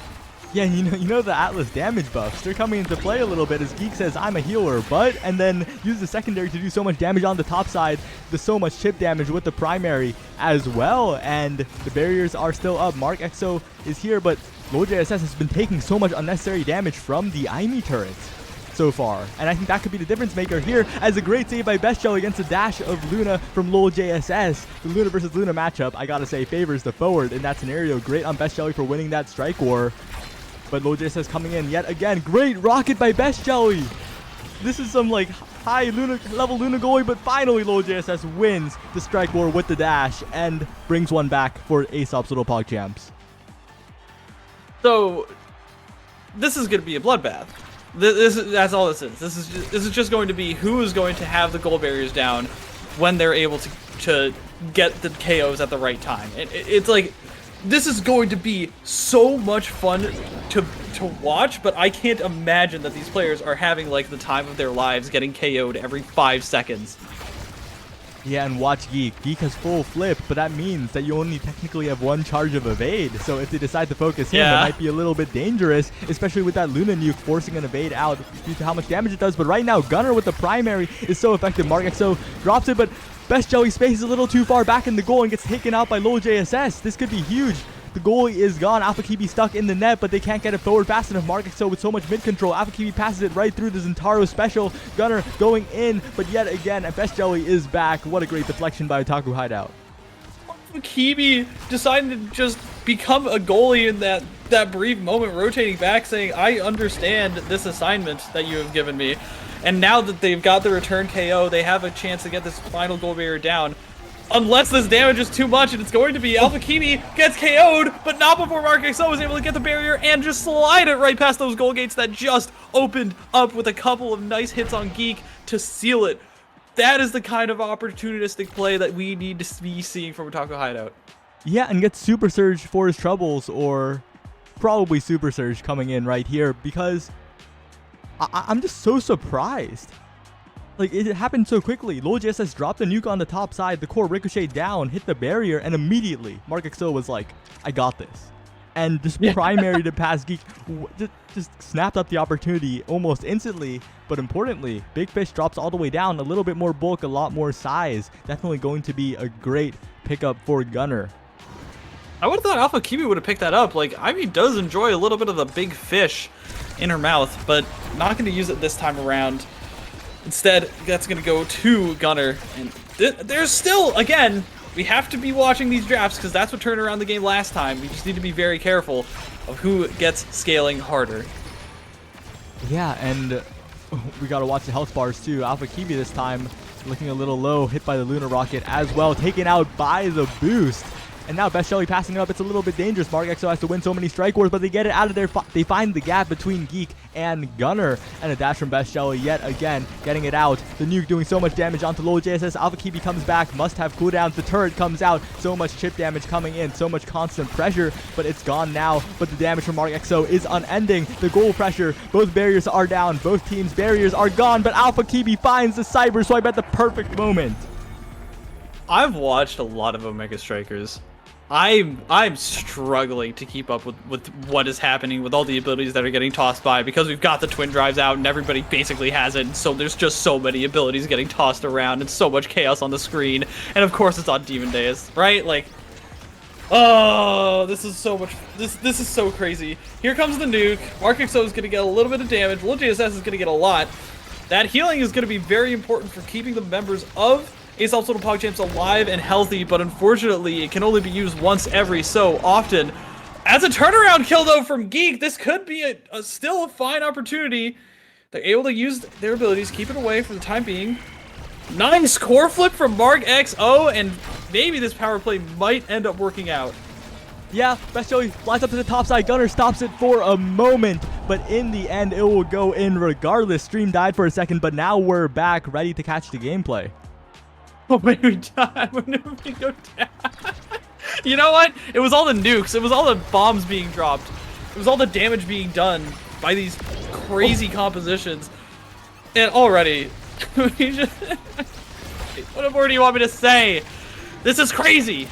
Yeah, you know the Atlas damage buffs. They're coming into play a little bit as Geek says, I'm a healer, and then use the secondary to do so much damage on the top side. There's so much chip damage with the primary as well, and the barriers are still up. Mark XO is here, but LoJSS has been taking so much unnecessary damage from the Aimi turrets so far, and I think that could be the difference maker here, as a great save by Best Jelly against the dash of Luna from LoJSS. The Luna versus Luna matchup, I gotta say, favors the forward in that scenario. Great on Best Jelly for winning that strike war. But LoJSS coming in yet again. Great rocket by Best Jelly. This is some like high level Luna goalie, but finally LoJSS wins the strike war with the dash and brings one back for ASOP's Little Pog Champs. So this is going to be a bloodbath. That's all this is. This is just going to be who is going to have the goal barriers down when they're able to get the KOs at the right time. It's like, this is going to be so much fun to watch, but I can't imagine that these players are having like the time of their lives getting KO'd every 5 seconds. Yeah, and watch Geek. Geek has full flip, but that means that you only technically have one charge of evade. So if they decide to focus him, it might be a little bit dangerous, especially with that Luna nuke forcing an evade out due to how much damage it does. But right now, Gunner with the primary is so effective. Mark XO drops it, but Best Jelly spaces a little too far back in the goal and gets taken out by LoJSS. This could be huge. The goalie is gone. Alpha Kiwi stuck in the net, but they can't get it forward fast enough. Mark XO with so much mid control. Alpha Kiwi passes it right through the Zentaro special. Gunner going in, but yet again, Best Jelly is back. What a great deflection by OTKU Hideout. Alpha Kiwi deciding to just become a goalie in that brief moment, rotating back, saying, I understand this assignment that you have given me. And now that they've got the return KO, they have a chance to get this final goal barrier down. Unless this damage is too much, and it's going to be Alpha Kiwi gets KO'd, but not before Mark XO was able to get the barrier and just slide it right past those goal gates that just opened up with a couple of nice hits on Geek to seal it. That is the kind of opportunistic play that we need to be seeing from OTKU Hideout. Yeah, and gets Super Surge for his troubles, or probably Super Surge coming in right here, because I'm just so surprised. Like, it happened so quickly. LoJSS dropped the nuke on the top side, the core ricocheted down, hit the barrier, and immediately Mark XO was like, I got this. And just primary to pass Geek, just snapped up the opportunity almost instantly. But importantly, Big Fish drops all the way down, a little bit more bulk, a lot more size. Definitely going to be a great pickup for Gunner. I would have thought Alpha Kiwi would have picked that up. Like, Ivy does enjoy a little bit of the big fish in her mouth, but not going to use it this time around. Instead, that's going to go to Gunner. And there's still, again, we have to be watching these drafts because that's what turned around the game last time. We just need to be very careful of who gets scaling harder. Yeah, and we got to watch the health bars too. Alpha Kiwi this time looking a little low, hit by the Luna Rocket as well, taken out by the boost. And now Best Jelly passing it up. It's a little bit dangerous. Mark XO has to win so many strike wars, but they get it out of there. They find the gap between Geek and Gunner. And a dash from Best Jelly yet again, getting it out. The nuke doing so much damage onto LoJSS. Alpha Kiwi comes back, must have cooldowns. The turret comes out. So much chip damage coming in, so much constant pressure, but it's gone now. But the damage from Mark XO is unending. The goal pressure, both barriers are down. Both teams' barriers are gone, but Alpha Kiwi finds the cyber swipe at the perfect moment. I've watched a lot of Omega Strikers. I'm struggling to keep up with what is happening with all the abilities that are getting tossed by because we've got the twin drives out and everybody basically has it, and so there's just so many abilities getting tossed around and so much chaos on the screen, and of course it's on Demon Days, right? Like, oh, this is so much, this is so crazy. Here comes the nuke. Mark XO is going to get a little bit of damage. LoJSS is going to get a lot. That healing is going to be very important for keeping the members of ASOP's Little Pog Champs alive and healthy, but unfortunately it can only be used once every so often. As a turnaround kill though from Geek, this could be still a fine opportunity. They're able to use their abilities, keep it away for the time being. Nice core flip from Mark XO, and maybe this power play might end up working out. Yeah, Best Jelly flies up to the top side. Gunner stops it for a moment, but in the end it will go in regardless. Stream died for a second, but now we're back ready to catch the gameplay. Oh, when we die, when we go down. You know what? It was all the nukes. It was all the bombs being dropped. It was all the damage being done by these crazy compositions. And already, what more do you want me to say? This is crazy.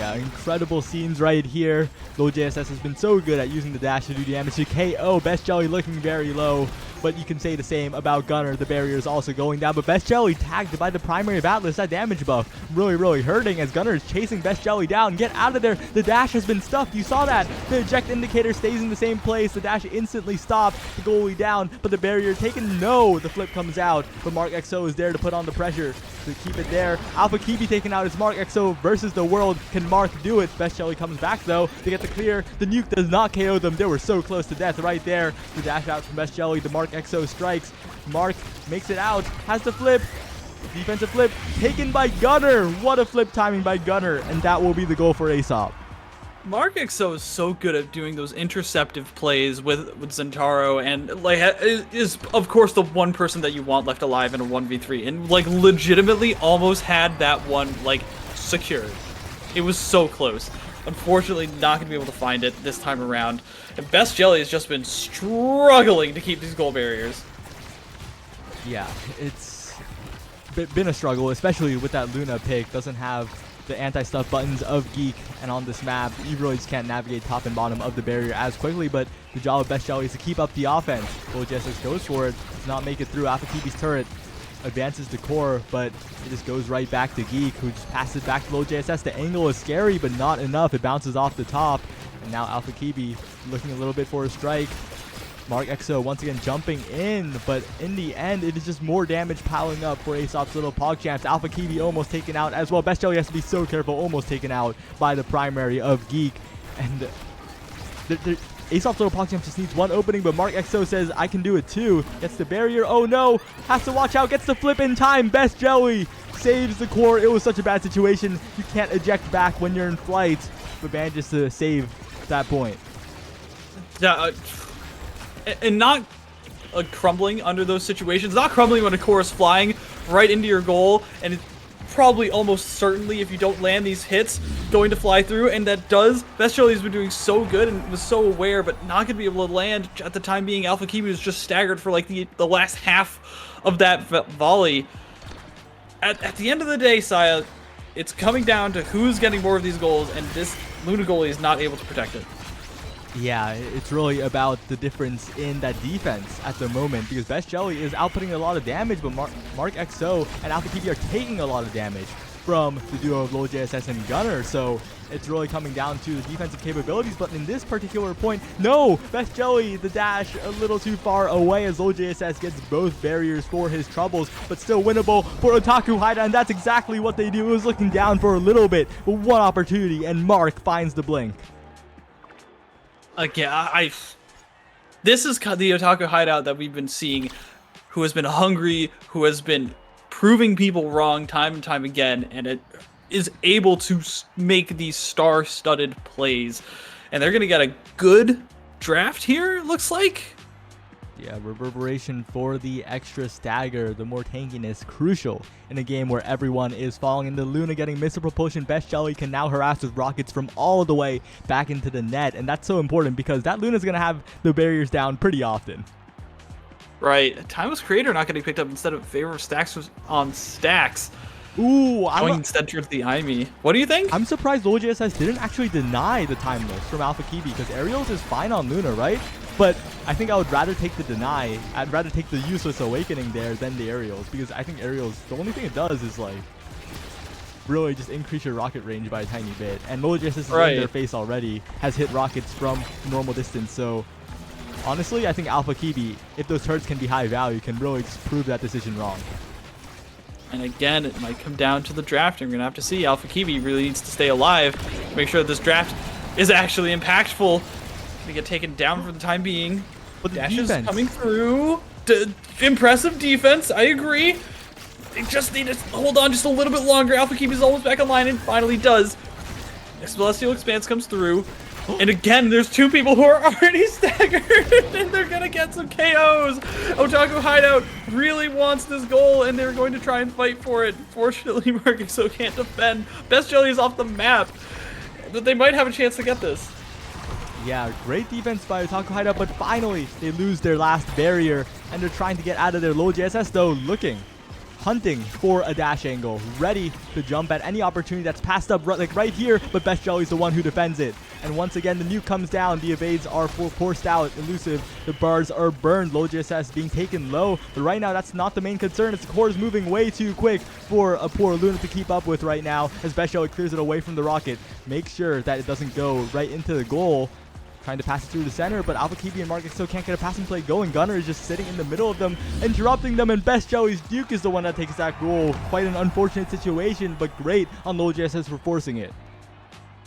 Yeah, incredible scenes right here. Low JSS has been so good at using the dash to do damage to KO. Best Jelly looking very low, but you can say the same about Gunner. The barrier is also going down, but Best Jelly tagged by the primary of Atlas. That damage buff really hurting as Gunner is chasing Best Jelly down. Get out of there. The dash has been stuffed. You saw that. The eject indicator stays in the same place. The dash instantly stopped. The goalie down, but the barrier taken. No, the flip comes out, but Mark XO is there to put on the pressure to keep it there. Alpha Kibi taken out. It's Mark XO versus the world. Can Mark do it? Best Jelly comes back though to get the clear. The nuke does not KO them. They were so close to death right there. The dash out from Best Jelly. The Mark XO strikes. Mark makes it out. Has the flip. Defensive flip taken by Gunner. What a flip timing by Gunner, and that will be the goal for ASOP. Mark XO is so good at doing those interceptive plays with Zentaro, and like is of course the one person that you want left alive in a 1v3, and like legitimately almost had that one like secured. It was so close. Unfortunately, not going to be able to find it this time around. And Best Jelly has just been struggling to keep these goal barriers. Yeah, it's been a struggle, especially with that Luna pick. Doesn't have the anti-stuff buttons of Geek, and on this map, you really just can't navigate top and bottom of the barrier as quickly, but the job of Best Jelly is to keep up the offense. Full JSS goes for it, does not make it through. Alpha Kibi's turret advances the core, but it just goes right back to Geek, who just passes back to Low JSS. The angle is scary, but not enough. It bounces off the top, and now Alpha Kibi looking a little bit for a strike. Mark XO once again jumping in, but in the end, it is just more damage piling up for ASOP's little PogChamps. Alpha Kibi almost taken out as well. Best Jelly has to be so careful, almost taken out by the primary of Geek. And ASOP's little PogChamps just needs one opening, but Mark XO says, I can do it too. Gets the barrier. Oh no, has to watch out, gets the flip in time. Best Jelly saves the core. It was such a bad situation. You can't eject back when you're in flight, but manages to save that point. Yeah, and not crumbling under those situations. Not crumbling when a core is flying right into your goal, and it's probably almost certainly, if you don't land these hits, going to fly through, and that does. Best Jelly has been doing so good and was so aware, but not going to be able to land at the time being. Alpha Kibi was just staggered for like the last half of that volley. At the end of the day, Saya, it's coming down to who's getting more of these goals, and this Luna goalie is not able to protect it. Yeah, it's really about the difference in that defense at the moment, because Best Jelly is outputting a lot of damage, but Mark XO and Alpha Kibi are taking a lot of damage from the duo of Low JSS and Gunner, so it's really coming down to the defensive capabilities. But in this particular point, no! Best Jelly, the dash a little too far away as Low JSS gets both barriers for his troubles, but still winnable for OTKU Haida, and that's exactly what they do. It was looking down for a little bit, but one opportunity, and Mark finds the blink. Again, this is the OTKU hideout that we've been seeing, who has been hungry, who has been proving people wrong time and time again, and it is able to make these star-studded plays. And they're going to get a good draft here, it looks like. Yeah, reverberation for the extra stagger, the more tankiness, crucial in a game where everyone is falling into Luna getting missile propulsion. Best Jelly can now harass with rockets from all the way back into the net, and that's so important because that Luna's going to have the barriers down pretty often. Right. Timeless Creator not getting picked up instead of favor of stacks on stacks. Ooh, going instead towards the IME. What do you think? I'm surprised Low JSS didn't actually deny the timeless from Alpha Kibi, because Aerials is fine on Luna, right? But I think I would rather take the deny. I'd rather take the useless awakening there than the Aerials, because I think Aerials, the only thing it does is like really just increase your rocket range by a tiny bit. And Low JSS is in their face already, has hit rockets from normal distance. So honestly, I think Alpha Kibi, if those turrets can be high value, can really just prove that decision wrong. And again, it might come down to the draft. We're going to have to see. Alpha Kibi really needs to stay alive to make sure that this draft is actually impactful. They get taken down for the time being. But the Dash is defense coming through. Impressive defense, I agree. They just need to hold on just a little bit longer. Alpha Kibi is almost back online and finally does. Celestial Expanse comes through. And again, there's two people who are already staggered, and they're going to get some KOs. OTKU Hideout really wants this goal, and they're going to try and fight for it. Fortunately, Mark XO can't defend. Best Jelly is off the map, but they might have a chance to get this. Yeah, great defense by OTKU Hideout, but finally they lose their last barrier, and they're trying to get out of there. Low JSS, though, looking hunting for a dash angle, ready to jump at any opportunity that's passed up like right here, but Best Jelly's the one who defends it. And once again, the nuke comes down, the evades are forced out, elusive, the bars are burned, low GSS being taken low, but right now that's not the main concern, as the core is moving way too quick for a poor Luna to keep up with right now, as Best Jelly clears it away from the rocket. Make sure that it doesn't go right into the goal. Trying to pass it through the center, but AlphaKibi and Mark XO can't get a passing play going. Gunner is just sitting in the middle of them, interrupting them, and Best Jelly's Duke is the one that takes that goal. Quite an unfortunate situation, but great on low GSS for forcing it.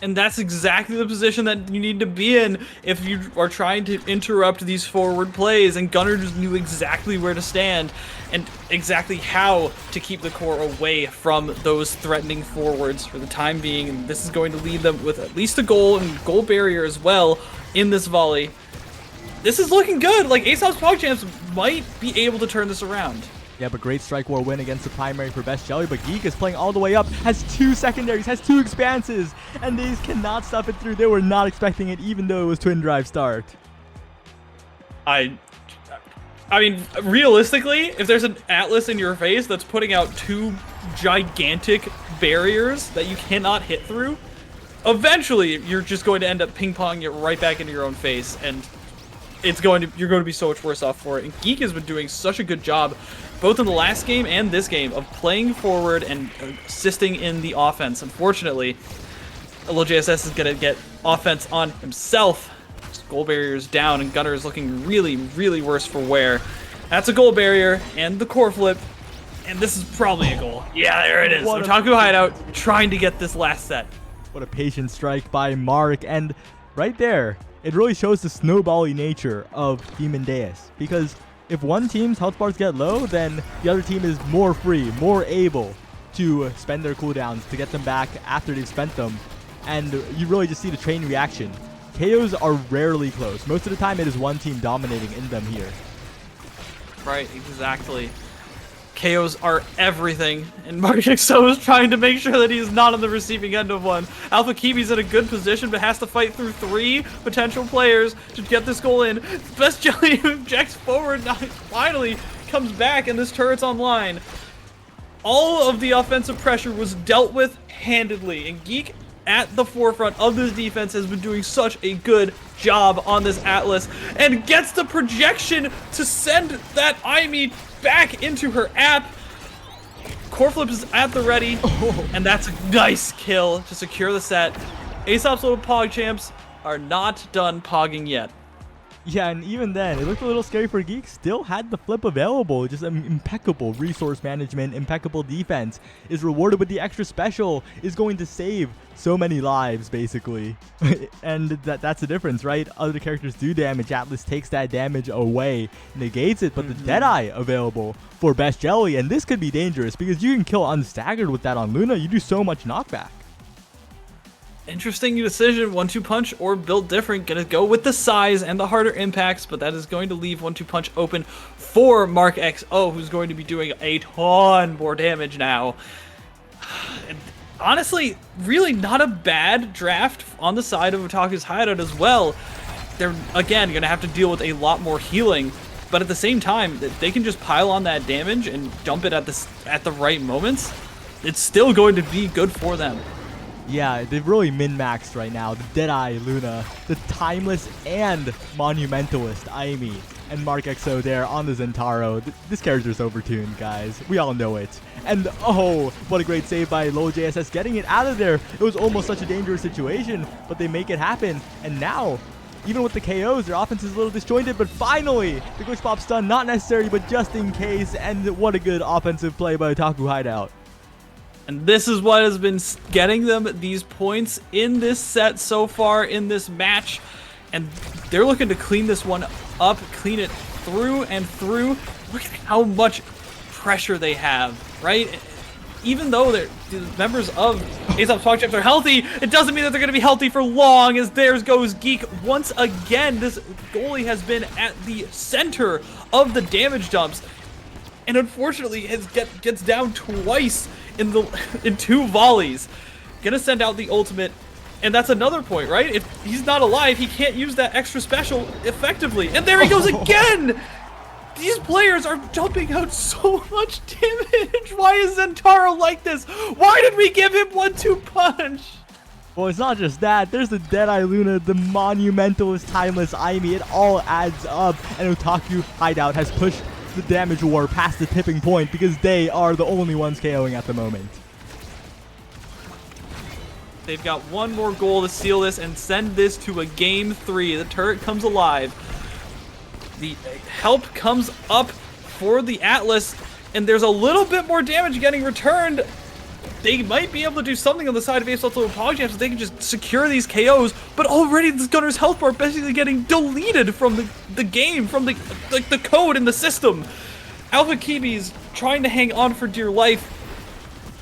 And that's exactly the position that you need to be in if you are trying to interrupt these forward plays. And Gunner just knew exactly where to stand and exactly how to keep the core away from those threatening forwards for the time being. And this is going to lead them with at least a goal and goal barrier as well in this volley. This is looking good. Like, ASOP's PogChamps might be able to turn this around. Yeah, but great strike war win against the primary for Best Jelly, but Geek is playing all the way up, has 2 secondaries, has 2 expanses, and these cannot stuff it through. They were not expecting it, even though it was twin drive start. I mean, realistically, if there's an Atlas in your face that's putting out 2 gigantic barriers that you cannot hit through, eventually you're just going to end up ping-ponging it right back into your own face, and you're going to be so much worse off for it. And Geek has been doing such a good job, both in the last game and this game, of playing forward and assisting in the offense. Unfortunately, LoJSS is going to get offense on himself. Goal barrier's down, and Gunner is looking really, really worse for wear. That's a goal barrier, and the core flip, and this is probably a goal. Yeah, there it is. OTKU Hideout trying to get this last set. What a patient strike by Mark, and right there, it really shows the snowbally nature of Team Indeus, because if one team's health bars get low, then the other team is more free, more able to spend their cooldowns to get them back after they've spent them, and you really just see the chain reaction. KOs are rarely close. Most of the time it is one team dominating in them here. Right, exactly. KOs are everything, and Mark XO is trying to make sure that he is not on the receiving end of one. AlphaKibi's in a good position, but has to fight through 3 potential players to get this goal in. Best Jelly ejects forward, finally comes back, and this turret's online. All of the offensive pressure was dealt with handedly, and Geek at the forefront of this defense has been doing such a good job on this Atlas, and gets the projection to send that Aimee back into her app. Core flip is at the ready, and that's a nice kill to secure the set. ASOP's little PogChamps are not done pogging yet. Yeah, and even then, it looked a little scary for Geek. Still had the flip available. Just impeccable resource management, impeccable defense. Is rewarded with the extra special. Is going to save so many lives, basically. And that's the difference, right? Other characters do damage. Atlas takes that damage away, negates it, but the Deadeye available for Best Jelly. And this could be dangerous, because you can kill unstaggered with that on Luna. You do so much knockback. Interesting decision, 1-2 punch or build different. Gonna go with the size and the harder impacts, but that is going to leave 1-2 punch open for Mark XO, who's going to be doing a ton more damage now. And honestly, really not a bad draft on the side of OTKU's Hideout as well. They're, again, gonna have to deal with a lot more healing, but at the same time, they can just pile on that damage and dump it at the right moments. It's still going to be good for them. Yeah, they've really min-maxed right now. The Deadeye Luna, the Timeless and Monumentalist Aimee, and Mark XO there on the Zentaro. This character's overtuned, guys. We all know it. And oh, what a great save by LoJSS, getting it out of there. It was almost such a dangerous situation, but they make it happen. And now, even with the KOs, their offense is a little disjointed, but finally, the Glitch Pop stun, not necessary, but just in case. And what a good offensive play by OTKU Hideout. And this is what has been getting them these points in this set so far in this match. And they're looking to clean this one up, clean it through and through. Look at how much pressure they have, right? Even though the members of ASOP's PogChamps are healthy, it doesn't mean that they're going to be healthy for long, as there goes Geek. Once again, this goalie has been at the center of the damage dumps. And unfortunately, gets down twice in 2 volleys. Gonna send out the ultimate, and that's another point, right? If he's not alive, he can't use that extra special effectively. And there he goes again! These players are dumping out so much damage. Why is Zentaro like this? Why did we give him 1-2 punch? Well, it's not just that. There's the Deadeye Luna, the Monumentalist Timeless Aimi. It all adds up, and Otaku Hideout has pushed the damage war past the tipping point because they are the only ones KOing at the moment. They've got one more goal to seal this and send this to a game 3. The turret comes alive. The help comes up for the Atlas, and there's a little bit more damage getting returned. They might be able to do something on the side of ASOP's little Pogjam so they can just secure these KOs, but already this Gunner's health bar basically getting deleted from the game, from the code in the system. Alpha Kibi's trying to hang on for dear life.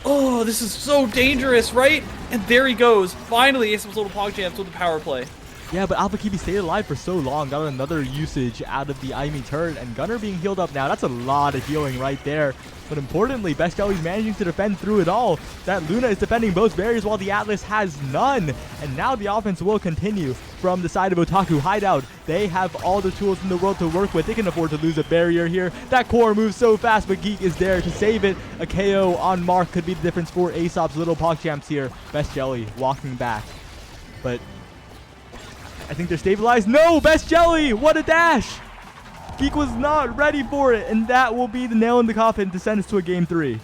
Oh, this is so dangerous, right? And there he goes. Finally, ASOP's little Pogjams with the power play. Yeah, but Alpha Kibi stayed alive for so long, got another usage out of the Aimi turret, and Gunner being healed up now. That's a lot of healing right there. But importantly, Best Jelly's managing to defend through it all. That Luna is defending both barriers while the Atlas has none. And now the offense will continue from the side of Otaku Hideout. They have all the tools in the world to work with. They can afford to lose a barrier here. That core moves so fast, but Geek is there to save it. A KO on Mark could be the difference for ASOP's little Pogjams here. Best Jelly walking back. But I think they're stabilized. No, Best Jelly! What a dash! Geek was not ready for it, and that will be the nail in the coffin to send us to a game 3.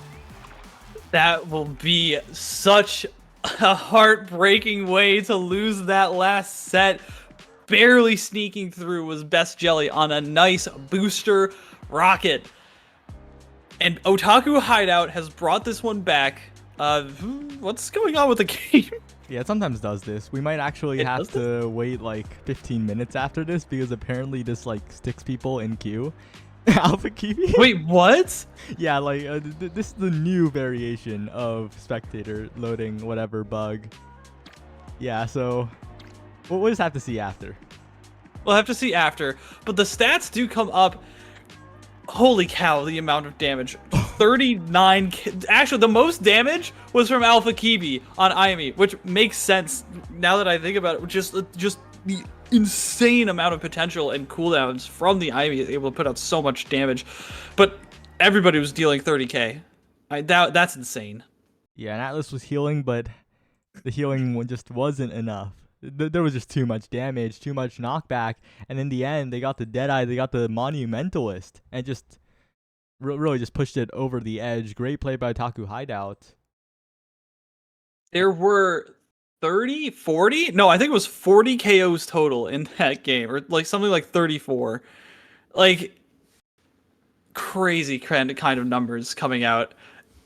That will be such a heartbreaking way to lose that last set. Barely sneaking through was Best Jelly on a nice booster rocket. And Otaku Hideout has brought this one back. What's going on with the game? Yeah, it sometimes does this. We might actually have to wait like 15 minutes after this because apparently this like sticks people in queue. Alpha Kiwi? Wait, what? Yeah, like this is the new variation of spectator loading whatever bug. Yeah, so we'll just have to see after. We'll have to see after. But the stats do come up. Holy cow, the amount of damage. 39. Actually, the most damage was from Alpha Kibi on Aimi, which makes sense now that I think about it. Just the insane amount of potential and cooldowns from the Aimi is able to put out so much damage. But everybody was dealing 30k. That's insane. Yeah, and Atlas was healing, but the healing just wasn't enough. There was just too much damage, too much knockback, and in the end, they got the Deadeye, they got the Monumentalist, and just really just pushed it over the edge. Great play by Otaku Hideout. There were 30, 40? No, I think it was 40 KOs total in that game, or like something like 34. Like, crazy kind of numbers coming out.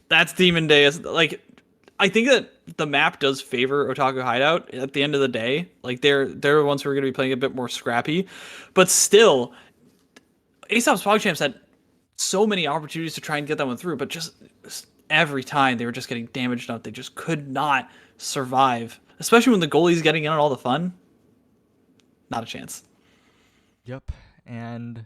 That's Demon Day. Like, I think that the map does favor Otaku Hideout at the end of the day. Like, they're the ones who are going to be playing a bit more scrappy. But still, ASOP's Pogjams had so many opportunities to try and get that one through, but just every time they were just getting damaged out. They just could not survive, especially when the goalie's getting in on all the fun. Not a chance. Yep, and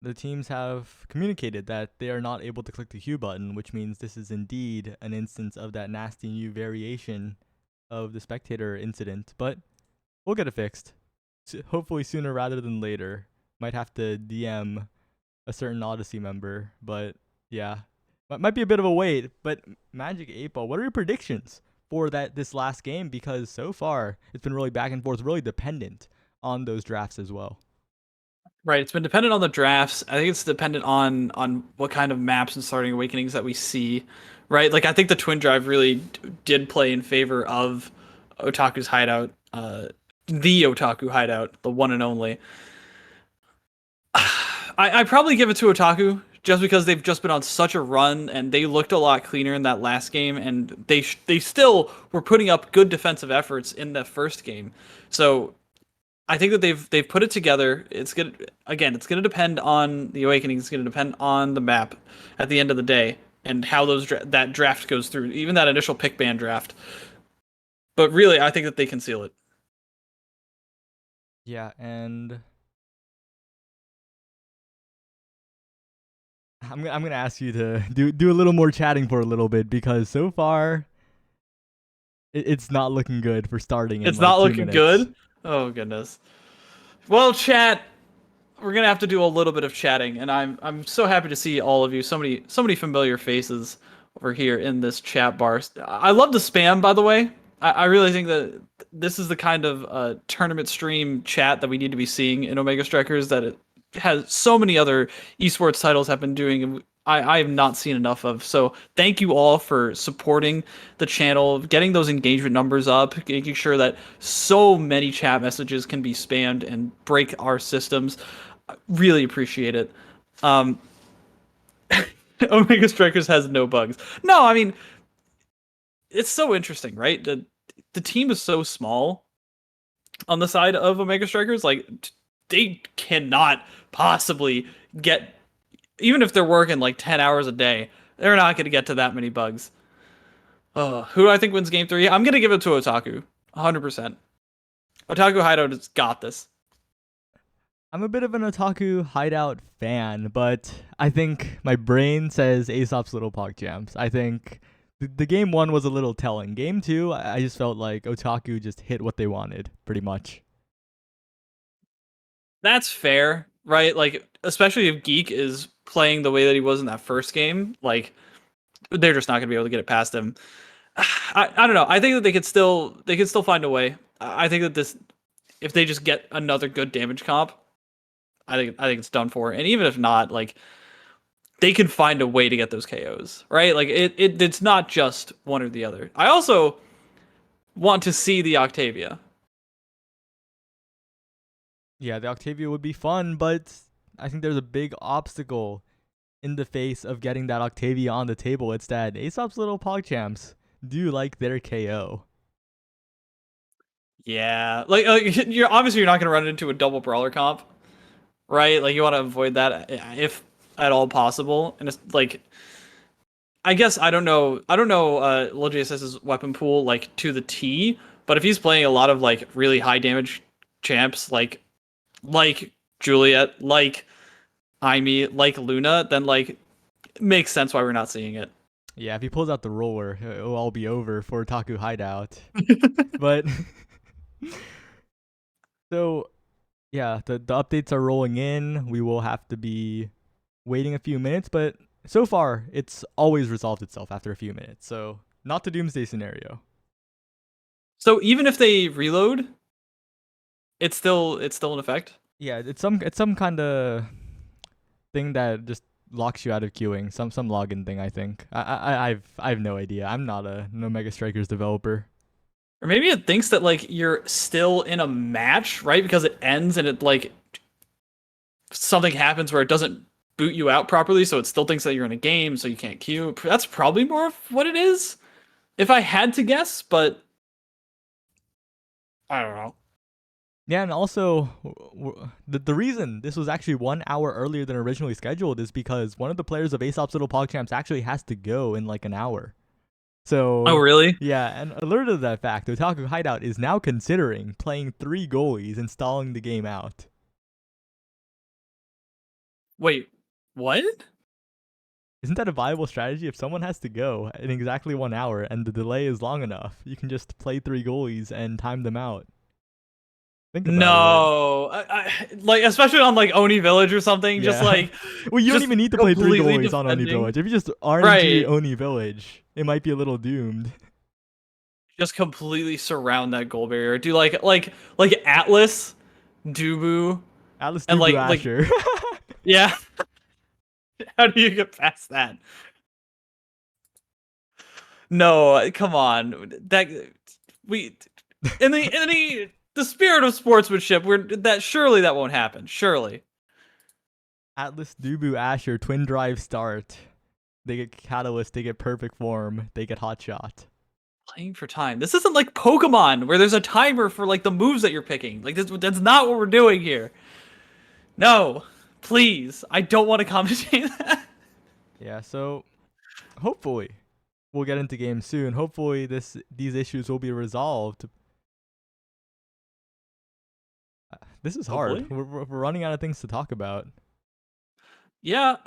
the teams have communicated that they are not able to click the Q button, which means this is indeed an instance of that nasty new variation of the spectator incident, but we'll get it fixed. Hopefully sooner rather than later. Might have to DM a certain Odyssey member, but yeah. Might be a bit of a wait, but Magic 8-Ball, what are your predictions for this last game? Because so far, it's been really back and forth, really dependent on those drafts as well. Right, it's been dependent on the drafts. I think it's dependent on what kind of maps and starting awakenings that we see, right? Like, I think the Twin Drive really did play in favor of Otaku's Hideout, the Otaku Hideout, the one and only. I probably give it to Otaku just because they've just been on such a run and they looked a lot cleaner in that last game, and they still were putting up good defensive efforts in the first game. So I think that they've put it together. It's gonna depend on the awakening. It's gonna depend on the map at the end of the day and how that draft goes through, even that initial pick ban draft. But really, I think that they can seal it. Yeah, and I'm gonna ask you to do a little more chatting for a little bit, because so far it's not looking good for starting. It's not looking good. Oh goodness. Well, chat, we're gonna have to do a little bit of chatting, and I'm so happy to see all of you. So many familiar faces over here in this chat bar. I love the spam, by the way. I really think that this is the kind of tournament stream chat that we need to be seeing in Omega Strikers. That it has so many other esports titles have been doing, and I have not seen enough of. So thank you all for supporting the channel, getting those engagement numbers up, making sure that so many chat messages can be spammed and break our systems. Really appreciate it. Um, Omega Strikers has no bugs. No, I mean it's so interesting, right? The team is so small on the side of Omega Strikers. Like they cannot possibly get, even if they're working like 10 hours a day, they're not going to get to that many bugs. Who do I think wins Game 3? I'm going to give it to Otaku, 100%. Otaku Hideout has got this. I'm a bit of an Otaku Hideout fan, but I think my brain says ASOP's Little Pog Champs. I think the game one was a little telling. Game two, I just felt like Otaku just hit what they wanted, pretty much. That's fair, right? Like, especially if Geek is playing the way that he was in that first game, like, they're just not going to be able to get it past him. I don't know. I think that they could still find a way. I think that this, if they just get another good damage comp, I think it's done for. And even if not, like they can find a way to get those KOs, right? Like it's not just one or the other. I also want to see the Octavia. Yeah, the Octavia would be fun, but I think there's a big obstacle in the face of getting that Octavia on the table. It's that ASOP's Little Pog Champs do like their KO. Yeah, you're obviously you're not going to run into a double brawler comp, right? Like you want to avoid that if at all possible. And it's like I guess I don't know Lil JSS's weapon pool like to the T, but if he's playing a lot of like really high damage champs like Juliet, like Aimee, like Luna, then like it makes sense why we're not seeing it. Yeah, if he pulls out the roller, it'll all be over for Taku Hideout. But so yeah, the updates are rolling in. We will have to be waiting a few minutes, but so far it's always resolved itself after a few minutes. So not the doomsday scenario. So even if they reload, it's still in effect. Yeah, it's some kind of thing that just locks you out of queuing. Some login thing, I think. I have no idea. I'm not a no Mega Strikers developer. Or maybe it thinks that like you're still in a match, right? Because it ends and it like something happens where it doesn't boot you out properly, so it still thinks that you're in a game, so you can't queue. That's probably more of what it is, if I had to guess, but I don't know. Yeah, and also the reason this was actually 1 hour earlier than originally scheduled is because one of the players of ASOP's Little PogChamps actually has to go in like an hour. Oh, So really? yeah, and alerted to that fact, Otaku Hideout is now considering playing 3 goalies and stalling the game out. Wait, what? Isn't that a viable strategy? If someone has to go in exactly 1 hour and the delay is long enough, you can just play 3 goalies and time them out. Think about it. No, like especially on like Oni Village or something, just Yeah. like Well, you don't just even need to play 3 goalies completely on Oni defending. Village. If you just RNG Right, Oni Village, it might be a little doomed. just completely surround that goal barrier. Do like Atlas, Dubu, Atlas and Dubu like Asher. yeah. How do you get past that? No, come on. That we in the spirit of sportsmanship, we're that surely that won't happen. Surely. Atlas Dubu Asher twin drive start. They get catalyst, they get perfect form, they get hot shot. Playing for time. This isn't like Pokemon where there's a timer for like the moves that you're picking. Like that's not what we're doing here. No. Please. I don't want to commentate that. Yeah, so hopefully we'll get into game soon. Hopefully these issues will be resolved. This is hard. Hopefully. We're running out of things to talk about. Yeah,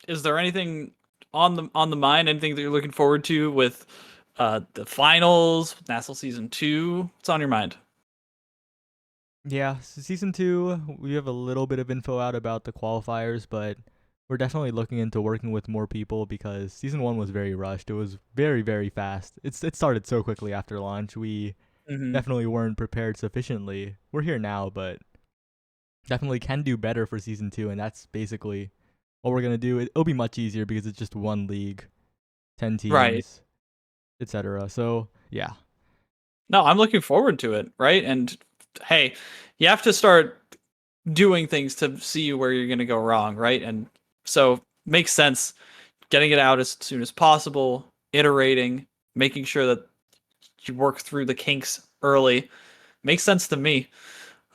is there anything on the mind? Anything that you're looking forward to with the finals, NASL season 2? What's on your mind? Yeah, season 2, we have a little bit of info out about the qualifiers, but we're definitely looking into working with more people because season 1 was very rushed. It was very, very fast. It started so quickly after launch. We Hmm. definitely weren't prepared sufficiently. We're here now, but definitely can do better for season 2, and that's basically what we're gonna do. It'll be much easier because it's just one league, 10 Right. teams, etc. So yeah. No, I'm looking forward to it, right? And hey, you have to start doing things to see where you're going to go wrong, right? And so makes sense getting it out as soon as possible, iterating, making sure that you work through the kinks early. Makes sense to me.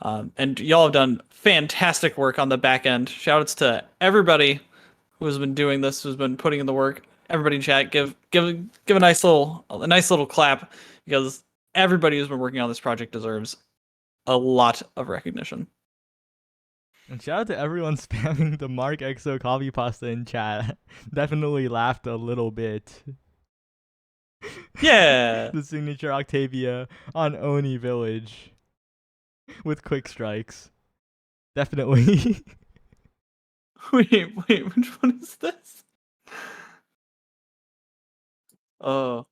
And y'all have done fantastic work on the back end. Shoutouts to everybody who has been doing this, who's been putting in the work. Everybody in chat, give a nice little clap because everybody who's been working on this project deserves a lot of recognition. And shout out to everyone spamming the Mark XO coffee pasta in chat. Definitely laughed a little bit. Yeah. The signature Octavia on Oni Village with quick strikes. Definitely. Wait, which one is this? Oh,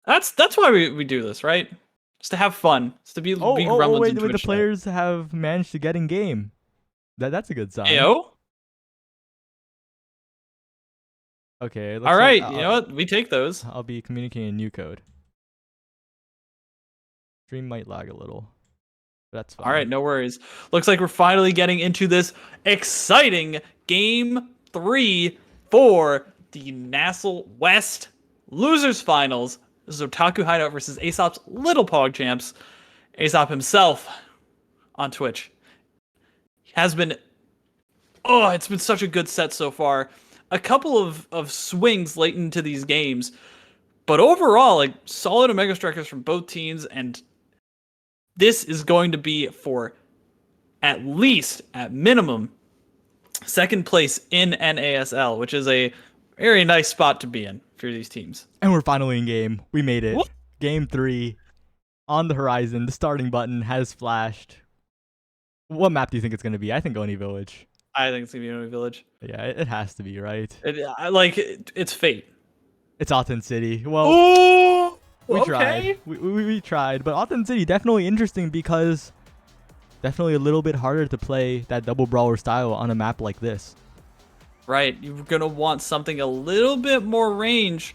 that's why we do this, right? Just to have fun. Just to be gremlins Wait, in wait, the Twitch chat. players have managed to get in game. That's a good sign. Ayo? Okay, All looks like right, you know what? We take those. I'll be communicating in new code. Stream might lag a little. That's All right, fine. no worries. Looks like we're finally getting into this exciting game 3 for the NASL West Losers Finals. This is Otaku Hideout versus ASOP's Little Pog Champs. ASOP himself on Twitch has been. Oh, it's been such a good set so far. A couple of swings late into these games, but overall, like solid Omega Strikers from both teams, and this is going to be for at least, at minimum, second place in NASL, which is a very nice spot to be in for these teams. And we're finally in game. We made it. Whoop. Game 3 on the horizon. The starting button has flashed. What map do you think it's going to be? I think Oni Village. I think it's gonna be Inui Village. Yeah, it has to be, right? It's fate. It's Authen City. Well, Ooh, we okay. tried. We tried. But Authen City, definitely interesting because definitely a little bit harder to play that double brawler style on a map like this. Right, you're gonna want something a little bit more range,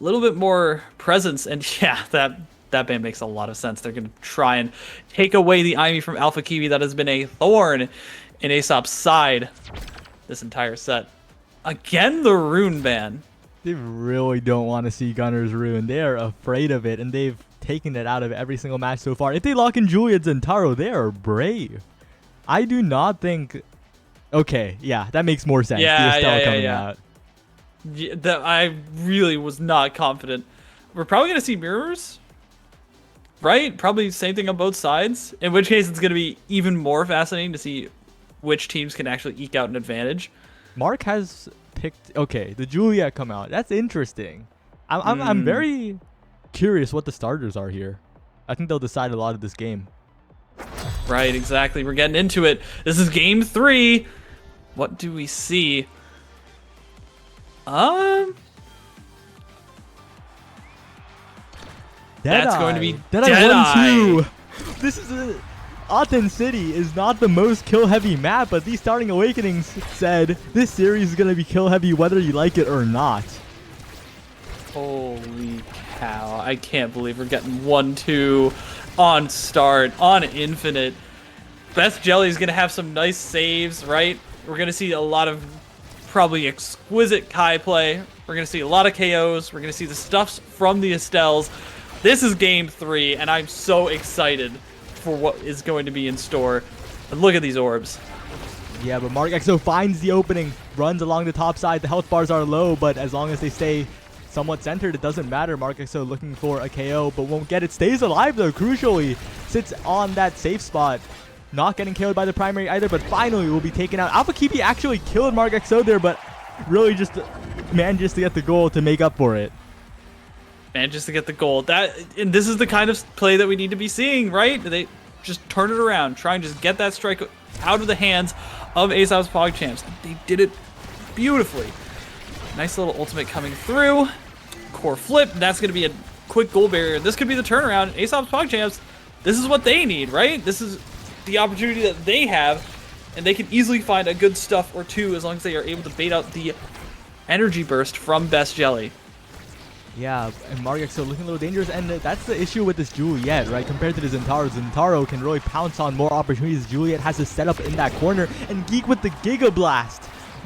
a little bit more presence, and yeah, that band makes a lot of sense. They're gonna try and take away the Ivy from Alpha Kiwi that has been a thorn in Aesop's side this entire set. Again, the rune ban. They really don't want to see Gunners ruined. They are afraid of it, and they've taken it out of every single match so far. If they lock in Julia Zentaro, they are brave. I do not think... Okay, yeah, that makes more sense. Yeah, the Estelle yeah, coming yeah. out. Yeah, that I really was not confident. We're probably gonna see mirrors, right? Probably same thing on both sides. In which case, it's gonna be even more fascinating to see which teams can actually eke out an advantage. Mark has picked... Okay, the Juliet come out. That's interesting. I'm very curious what the starters are here. I think they'll decide a lot of this game. Right, exactly. We're getting into it. This is game 3. What do we see? That's going to be Deadeye 1-2. This is a... Authen City is not the most kill-heavy map, but these starting awakenings said this series is going to be kill-heavy whether you like it or not. Holy cow. I can't believe we're getting 1-2 on start, on Infinite. Best Jelly is going to have some nice saves, right? We're going to see a lot of probably exquisite Kai play. We're going to see a lot of KOs. We're going to see the stuffs from the Estelles. This is game 3, and I'm so excited for what is going to be in store. And look at these orbs. Yeah, but Mark XO finds the opening, runs along the top side. The health bars are low, but as long as they stay somewhat centered, it doesn't matter. Mark XO looking for a KO, but won't get it. Stays alive, though, crucially. Sits on that safe spot. Not getting killed by the primary either, but finally will be taken out. Alpha Kipi actually killed Mark XO there, but really just manages to get the goal to make up for it. And just to get the goal. And this is the kind of play that we need to be seeing, right? just turn it around, try and just get that strike out of the hands of ASOP's PogChamps. They did it beautifully. Nice little ultimate coming through. Core flip. That's going to be a quick goal barrier. This could be the turnaround. ASOP's PogChamps, this is what they need, right? This is the opportunity that they have, and they can easily find a good stuff or two as long as they are able to bait out the energy burst from Best Jelly. Yeah, and MarkXO looking a little dangerous, and that's the issue with this Juliet, right? Compared to the Zentaro, Zentaro can really pounce on more opportunities. Juliet has to set up in that corner, and Geek with the Giga Blast.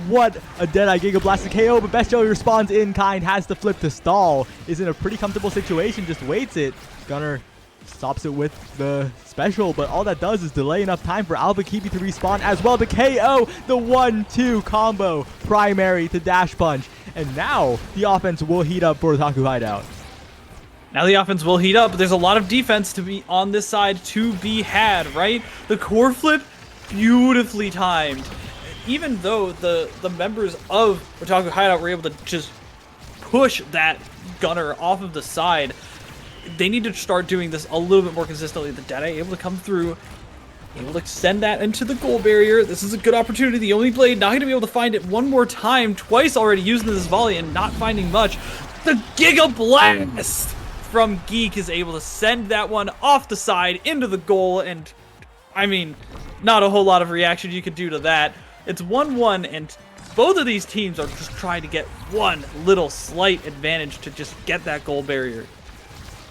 What a Deadeye Giga Blast to KO, but Best Jelly responds in kind, has the flip to stall, is in a pretty comfortable situation, just waits it. Gunner stops it with the special, but all that does is delay enough time for Albuquerque to respawn as well to KO the 1-2 combo, primary to dash punch. And now the offense will heat up for Otaku Hideout. Now the offense will heat up, but there's a lot of defense to be on this side to be had, right? The core flip, beautifully timed. Even though the members of Otaku Hideout were able to just push that Gunner off of the side, they need to start doing this a little bit more consistently. The Deadeye able to come through, able to send that into the goal barrier. This is a good opportunity. The only blade not going to be able to find it one more time, twice already using this volley and not finding much. The Giga Blast from Geek is able to send that one off the side into the goal, and I mean, not a whole lot of reaction you could do to that. It's 1-1, and both of these teams are just trying to get one little slight advantage to just get that goal barrier.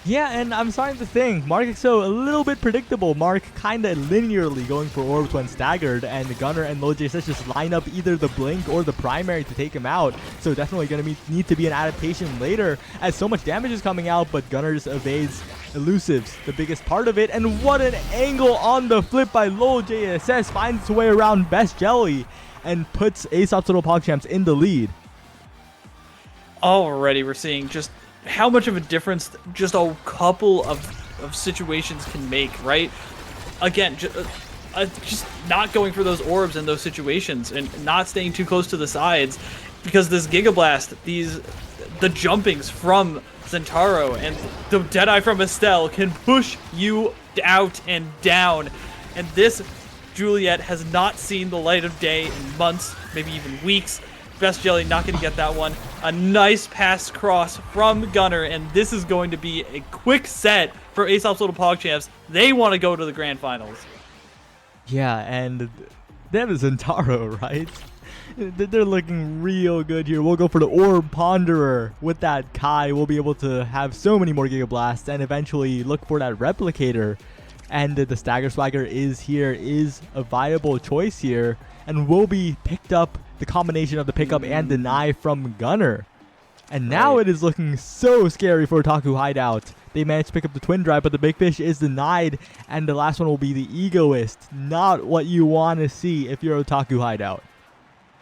Yeah, and I'm starting to think MarkXO a little bit predictable. Mark kind of linearly going for orbs when staggered, and Gunner and LoJSS just line up either the blink or the primary to take him out. So definitely going to need to be an adaptation later as so much damage is coming out, but Gunner just evades elusives, the biggest part of it. And what an angle on the flip by LoJSS, finds its way around Best Jelly and puts ASOP's little PogChamps in the lead. Already we're seeing just how much of a difference just a couple of situations can make, right? Again, just not going for those orbs in those situations and not staying too close to the sides, because this Giga Blast, the jumpings from Zentaro and the Deadeye from Estelle can push you out and down, and this Juliet has not seen the light of day in months, maybe even weeks. Best Jelly not going to get that one. A nice pass cross from Gunner, and this is going to be a quick set for ASOP's little PogChamps. They want to go to the grand finals. Yeah, and they have a Zentaro, right? They're looking real good here. We'll go for the Orb Ponderer. With that Kai, we'll be able to have so many more Giga Blasts and eventually look for that Replicator. And the Stagger Swagger is here, is a viable choice here, and will be picked up, the combination of the pickup and deny from Gunner. And now it is looking so scary for Otaku Hideout. They managed to pick up the Twin Drive, but the Big Fish is denied, and the last one will be the Egoist. Not what you want to see if you're Otaku Hideout.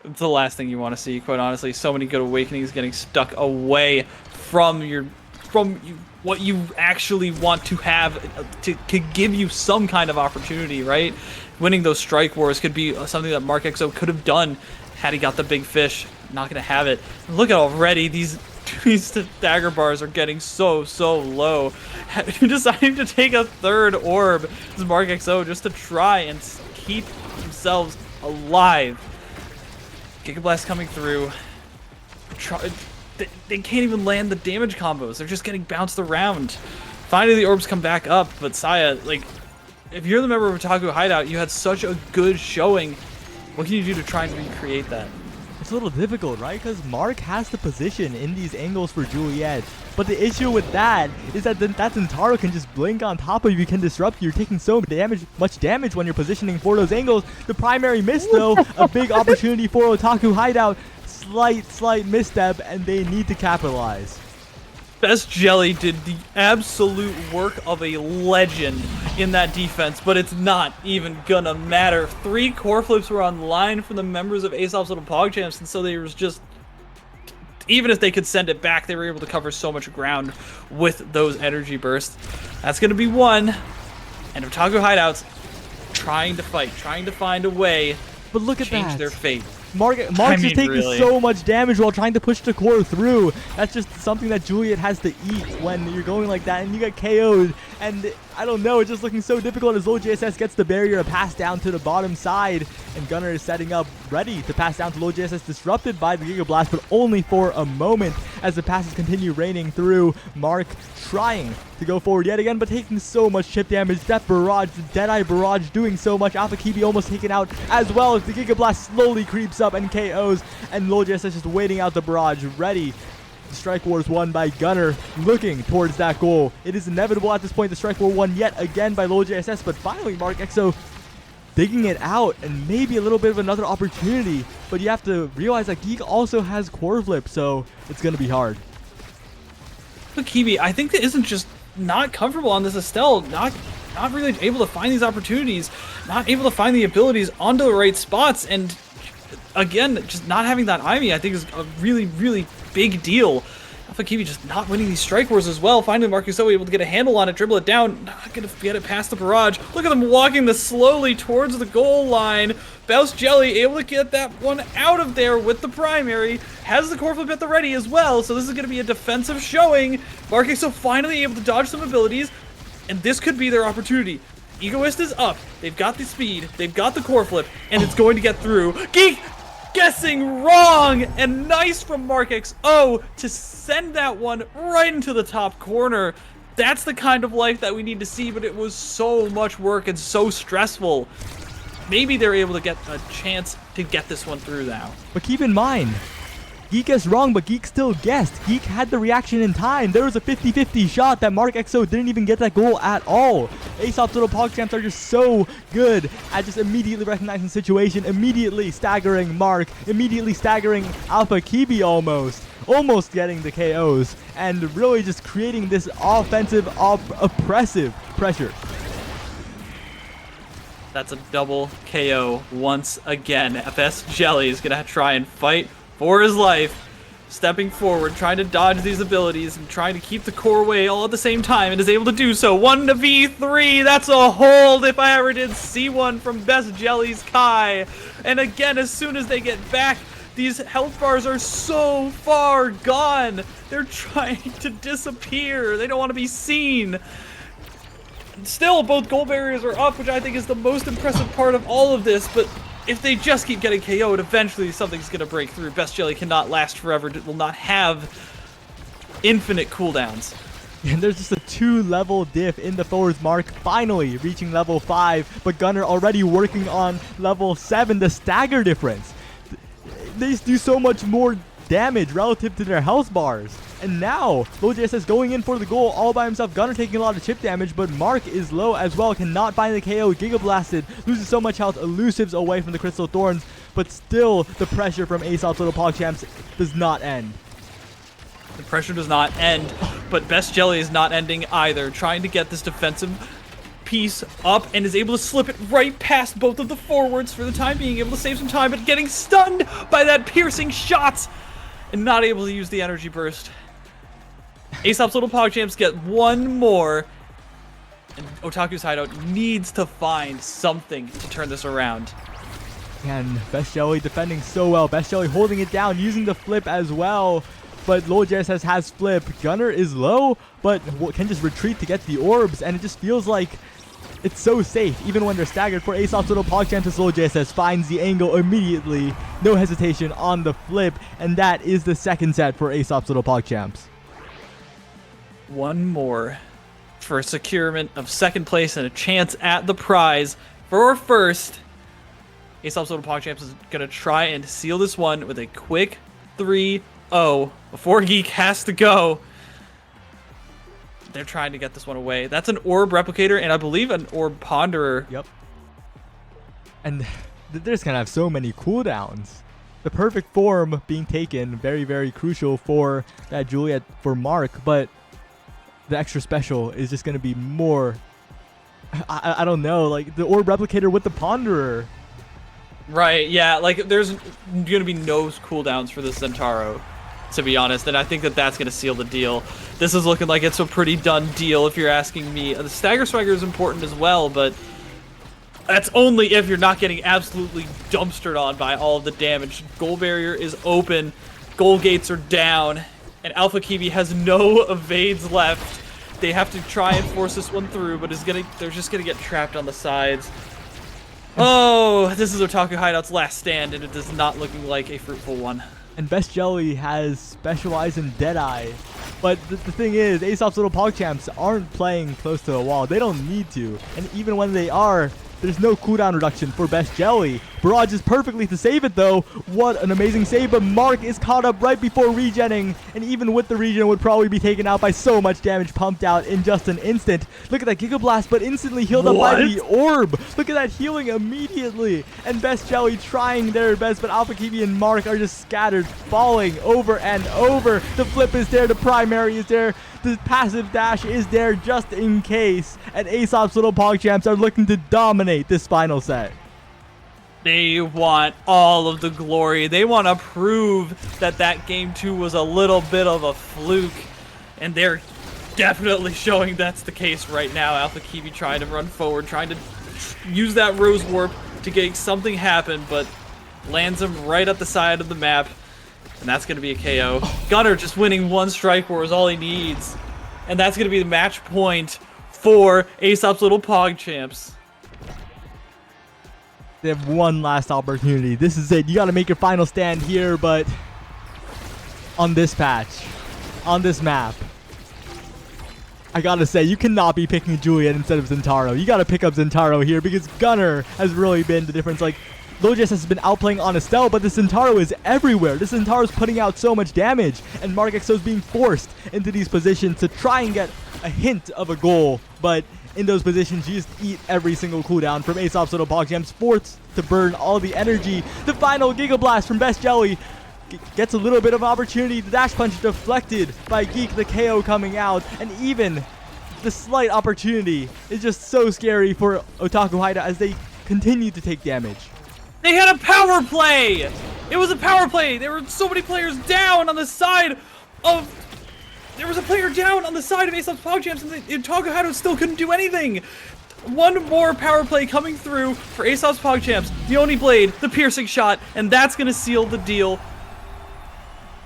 It's the last thing you want to see, quite honestly. So many good awakenings getting stuck away from what you actually want to have to give you some kind of opportunity, right? Winning those strike wars could be something that MarkXO could have done had he got the Big Fish. Not going to have it. Look at already, these stagger bars are getting so low. Deciding to take a third orb is MarkXO just to try and keep themselves alive. Giga Blast coming through. They can't even land the damage combos. They're just getting bounced around. Finally, the orbs come back up, but Saya, like, if you're the member of Otaku Hideout, you had such a good showing. What can you do to try and recreate that? It's a little difficult, right? Because Mark has the position in these angles for Juliet. But the issue with that is that Zentaro can just blink on top of you, can disrupt you. You're taking so much damage when you're positioning for those angles. The primary miss, though, a big opportunity for Otaku Hideout. Slight misstep, and they need to capitalize. Best Jelly did the absolute work of a legend in that defense, but it's not even gonna matter. 3 core flips were on line from the members of ASOP's little PogChamps, and so they was just, even if they could send it back, they were able to cover so much ground with those energy bursts. That's gonna be one, and Otaku Hideouts trying to fight, trying to find a way but look to at change that. their fate. Mark's just taking so much damage while trying to push the core through. That's just something that Juliet has to eat when you're going like that, and you get KO'd. And I don't know, it's just looking so difficult as LoJSS gets the barrier, a pass down to the bottom side, and Gunnar is setting up ready to pass down to LoJSS, disrupted by the Giga Blast, but only for a moment as the passes continue raining through. Mark trying to go forward yet again, but taking so much chip damage. That barrage, the Deadeye barrage, doing so much. Alpha Kibi almost taken out as well as the Giga Blast slowly creeps up and KOs, and LoJSS just waiting out the barrage, ready. The Strike War is won by Gunnar, looking towards that goal. It is inevitable at this point. The Strike War won yet again by LoJSS, but finally Mark Exo digging it out and maybe a little bit of another opportunity. But you have to realize that Geek also has core flip, so it's going to be hard. But Kibi, I think that isn't just not comfortable on this Estelle, not really able to find these opportunities, not able to find the abilities onto the right spots, and again, just not having that IME, I think, is a really, really big deal. Alpha Kibi just not winning these Strike Wars as well. Finally, Marcus able to get a handle on it, dribble it down, not gonna get it past the barrage. Look at them walking this slowly towards the goal line. Bouse Jelly able to get that one out of there with the primary. Has the core flip at the ready as well, so this is gonna be a defensive showing. Marcus finally able to dodge some abilities, and this could be their opportunity. Egoist is up. They've got the speed, they've got the core flip, and it's going to get through. Geek guessing wrong, and nice from Mark XO to send that one right into the top corner. That's the kind of life that we need to see, but it was so much work and so stressful. Maybe they're able to get a chance to get this one through now. But keep in mind, Geek guessed wrong, but Geek still guessed. Geek had the reaction in time. There was a 50-50 shot that Mark XO didn't even get that goal at all. ASOP's little PogChamps are just so good at just immediately recognizing the situation, immediately staggering Mark, immediately staggering Alpha Kibi almost getting the KOs, and really just creating this offensive, oppressive pressure. That's a double KO once again. FS Jelly is going to try and fight for his life, stepping forward, trying to dodge these abilities and trying to keep the core away all at the same time, and is able to do so. 1v3, that's a hold if I ever did see one from Best Jelly's Kai. And again, as soon as they get back, these health bars are so far gone. They're trying to disappear. They don't want to be seen. Still, both goal barriers are up, which I think is the most impressive part of all of this, but if they just keep getting KO'd, eventually something's going to break through. Best Jelly cannot last forever. It will not have infinite cooldowns. And there's just a 2-level diff in the forwards. Mark finally reaching level 5, but Gunnar already working on level 7. The stagger difference. They do so much more damage relative to their health bars. And now, LoJSS going in for the goal all by himself. Gunnar taking a lot of chip damage, but Mark is low as well. Cannot find the KO. Giga Blasted. Loses so much health. Elusives away from the Crystal Thorns. But still, the pressure from ASOP's little PogChamps does not end. The pressure does not end, but Best Jelly is not ending either. Trying to get this defensive piece up and is able to slip it right past both of the forwards for the time being. Able to save some time, but getting stunned by that piercing shot and not able to use the energy burst. ASOP's little PogChamps get one more, and OTKU's hideout needs to find something to turn this around. And Best Jelly defending so well. Best Jelly holding it down, using the flip as well. But LoJSS has flip. Gunnar is low, but can just retreat to get the orbs, and it just feels like it's so safe, even when they're staggered. For ASOP's little PogChamps, LoJSS finds the angle immediately. No hesitation on the flip, and that is the second set for ASOP's little PogChamps. One more for a securement of second place and a chance at the prize for first. ASOP's little PogChamps is going to try and seal this one with a quick 3-0 before Geek has to go. They're trying to get this one away. That's an orb replicator and I believe an orb ponderer. Yep. And they're just going to have so many cooldowns. The perfect form being taken, very, very crucial for that Juliet for Mark, but the extra special is just going to be more, I don't know, like the orb replicator with the ponderer. Right, yeah, like there's going to be no cooldowns for this Centauro, to be honest, and I think that that's going to seal the deal. This is looking like it's a pretty done deal if you're asking me. The Stagger Swagger is important as well, but that's only if you're not getting absolutely dumpstered on by all of the damage. Goal barrier is open, goal gates are down, and Alpha Kibi has no evades left. They have to try and force this one through, but they're just gonna get trapped on the sides. Oh, this is Otaku Hideout's last stand, and it is not looking like a fruitful one. And Best Jelly has Specialized in Deadeye. But the thing is, ASOP's little PogChamps aren't playing close to the wall. They don't need to. And even when they are, there's no cooldown reduction for Best Jelly. Barrage is perfectly to save it though. What an amazing save, but Mark is caught up right before regenning. And even with the regen would probably be taken out by so much damage pumped out in just an instant. Look at that Giga Blast, but instantly healed up by the orb. Look at that healing immediately. And Best Jelly trying their best, but Alpha Kiwi and Mark are just scattered, falling over and over. The flip is there, the primary is there. The passive dash is there just in case. And ASOP's little PogChamps are looking to dominate this final set. They want all of the glory. They want to prove that game 2 was a little bit of a fluke. And they're definitely showing that's the case right now. Alpha Kiwi trying to run forward, trying to use that Rose Warp to get something happen, but lands him right at the side of the map. And that's going to be a KO. Gunner just winning one Strike War is all he needs. And that's going to be the match point for ASOP's little PogChamps. They have one last opportunity. This is it. You got to make your final stand here, but on this patch, on this map, I got to say, you cannot be picking Juliet instead of Zentaro. You got to pick up Zentaro here because Gunner has really been the difference. Like, Logis has been outplaying on Estelle, but the Centauro is everywhere. The Centauro is putting out so much damage, and Mark XO is being forced into these positions to try and get a hint of a goal. But in those positions, you just eat every single cooldown from ASOP's little PogChamps, forced to burn all the energy. The final Giga Blast from Best Jelly gets a little bit of opportunity. The dash punch deflected by Geek, the KO coming out, and even the slight opportunity is just so scary for Otaku Hideout as they continue to take damage. They had a power play! It was a power play! There were so many players down on the side of... There was a player down on the side of ASOP's PogChamps, and Otaku Hideout still couldn't do anything! One more power play coming through for ASOP's PogChamps. The Oni Blade, the piercing shot, and that's going to seal the deal.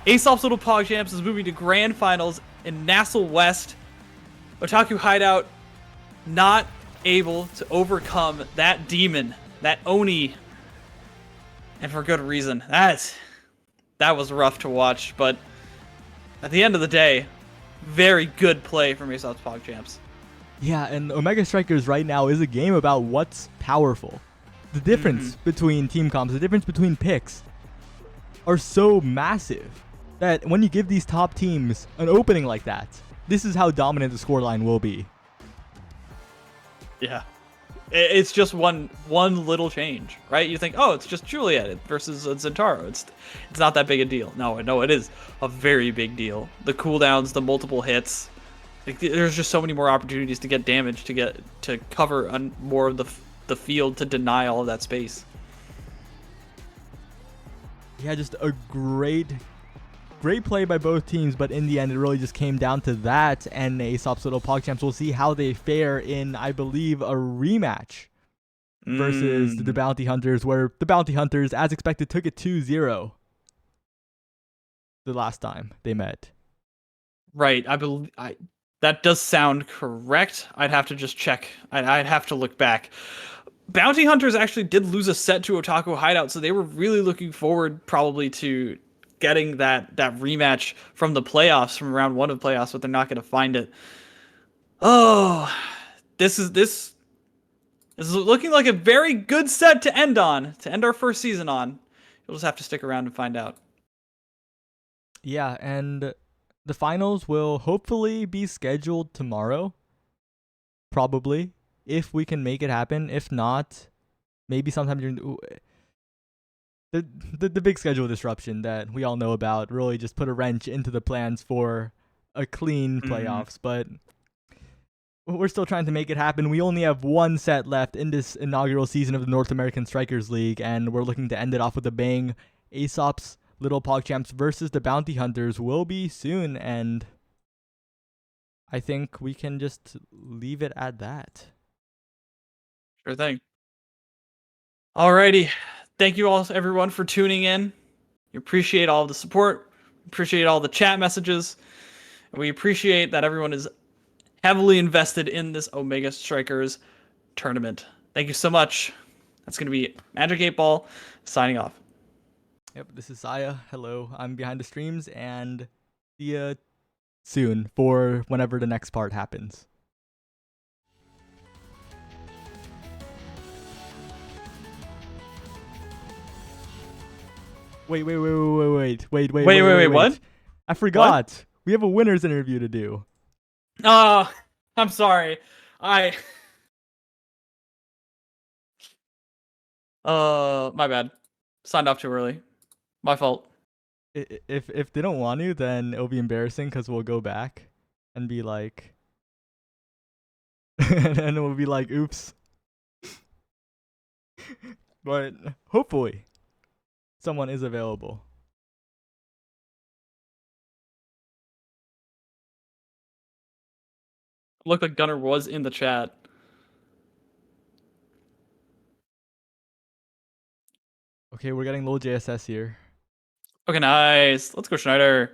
ASOP's little PogChamps is moving to Grand Finals in NASL West. Otaku Hideout not able to overcome that demon, that Oni. And for good reason. That was rough to watch, but at the end of the day, very good play from ASOP's PogChamps. Yeah, and Omega Strikers right now is a game about what's powerful. The difference between team comps, the difference between picks are so massive that when you give these top teams an opening like that, this is how dominant the scoreline will be. Yeah. It's just one little change, right? You think, oh, it's just Juliet versus Zentaro. It's not that big a deal. No, it is a very big deal. The cooldowns, the multiple hits. Like, there's just so many more opportunities to get damage, to cover more of the field, to deny all of that space. Yeah, just a great play by both teams, but in the end, it really just came down to that, and ASOP's little PogChamps will see how they fare in, I believe, a rematch versus the Bounty Hunters, where the Bounty Hunters, as expected, took it 2-0 the last time they met. Right, I believe that does sound correct. I'd have to just check. I'd have to look back. Bounty Hunters actually did lose a set to Otaku Hideout, so they were really looking forward probably to getting that rematch from the playoffs, from round 1 of playoffs, but they're not going to find it. Oh, this is looking like a very good set to end on, to end our first season on. You'll just have to stick around and find out. Yeah, and the finals will hopefully be scheduled tomorrow. Probably, if we can make it happen. If not, maybe sometime during the big schedule disruption that we all know about really just put a wrench into the plans for a clean playoffs. But we're still trying to make it happen. We only have one set left in this inaugural season of the North American Strikers League, and we're looking to end it off with a bang. ASOP's little PogChamps versus the Bounty Hunters will be soon, and I think we can just leave it at that. Sure thing. Alrighty. Thank you all, everyone, for tuning in. We appreciate all the support. Appreciate all the chat messages. And we appreciate that everyone is heavily invested in this Omega Strikers tournament. Thank you so much. That's going to be Magic 8 Ball signing off. Yep, this is Saya. Hello, I'm behind the streams, and see ya soon for whenever the next part happens. Wait, What? I forgot. What? We have a winners interview to do. I'm sorry. My bad. Signed off too early. My fault. If they don't want to, then it'll be embarrassing because we'll go back and be like, and we'll be like, oops. But hopefully, someone is available. Looked like Gunner was in the chat. Okay, we're getting low JSS here. Okay, nice. Let's go, Schneider.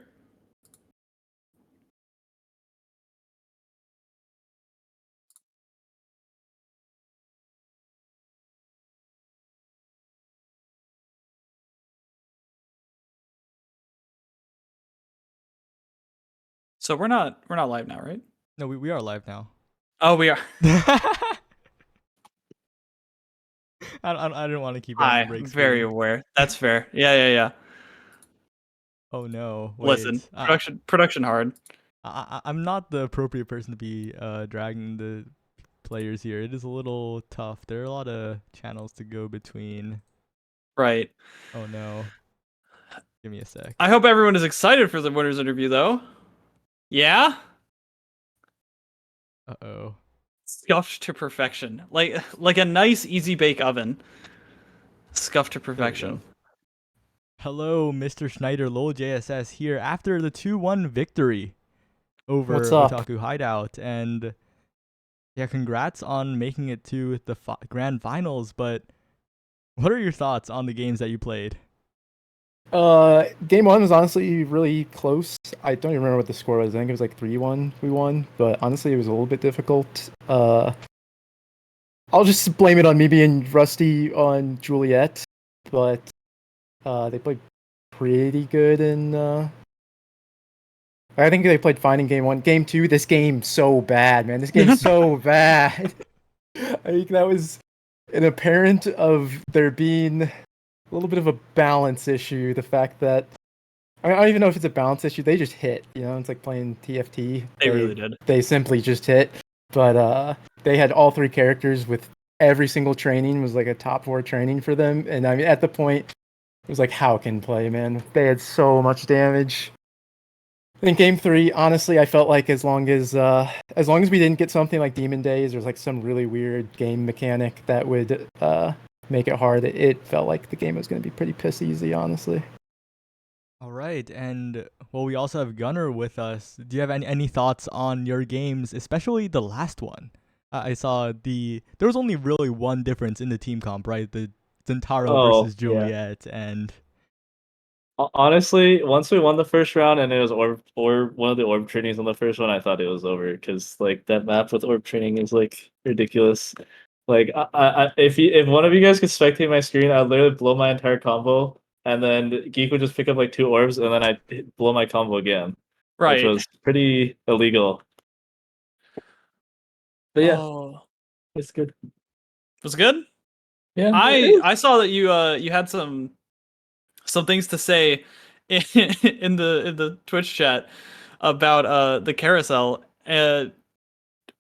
So we're not live now, right? No, we are live now. Oh, we are. I don't want to keep I'm breaks. very aware. That's fair. Yeah. Oh no! Wait. Listen, production hard. I'm not the appropriate person to be dragging the players here. It is a little tough. There are a lot of channels to go between. Right. Oh no. Give me a sec. I hope everyone is excited for the winners interview, though. Yeah. Uh-oh. Scuffed to perfection, like a nice easy bake oven. Scuffed to perfection. Hello, Mr. Schneider, Lol JSS here after the 2-1 victory over What's up? Otaku Hideout, and yeah, congrats on making it to the grand finals. But what are your thoughts on the games that you played? Game 1 was honestly really close. I don't even remember what the score was. I think it was like 3-1 we won, but honestly it was a little bit difficult. I'll just blame it on me being rusty on Juliet, but they played pretty good in I think they played fine in game 1. Game 2, this game's so bad, man. This game's so bad. I think that was an apparent of there being a little bit of a balance issue. The fact that I don't even know if it's a balance issue. They just hit. You know, it's like playing TFT. They really did. They simply just hit. But they had all 3 characters with every single training was like a top 4 training for them. And I mean, at the point, it was like, how can play, man? They had so much damage. In game 3, honestly, I felt like as long as we didn't get something like Demon Days or like some really weird game mechanic that would make it hard, it felt like the game was going to be pretty piss easy, honestly. All right, and well, we also have Gunner with us. Do you have any thoughts on your games, especially the last one? I saw there was only really one difference in the team comp, right? The Zentaro versus Juliet, and honestly, once we won the first round and it was orb one of the orb trainings on the first one, I thought it was over because like that map with orb training is like ridiculous. Like if one of you guys could spectate my screen, I'd literally blow my entire combo, and then Geek would just pick up like 2 orbs, and then I'd blow my combo again, Right. which was pretty illegal. But yeah, it's good. Was it good? Yeah, I saw that you had some things to say in the Twitch chat about the carousel.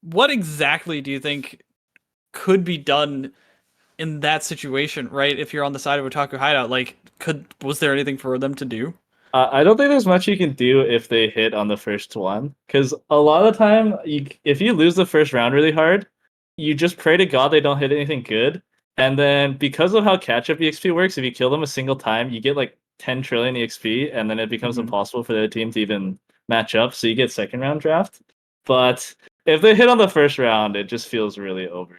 What exactly do you think could be done in that situation, right? If you're on the side of Otaku Hideout, like, was there anything for them to do? I don't think there's much you can do if they hit on the first one, because a lot of the time, if you lose the first round really hard, you just pray to God they don't hit anything good, and then because of how catch-up EXP works, if you kill them a single time, you get like 10 trillion EXP, and then it becomes impossible for the team to even match up, so you get second round draft. But if they hit on the first round, it just feels really over,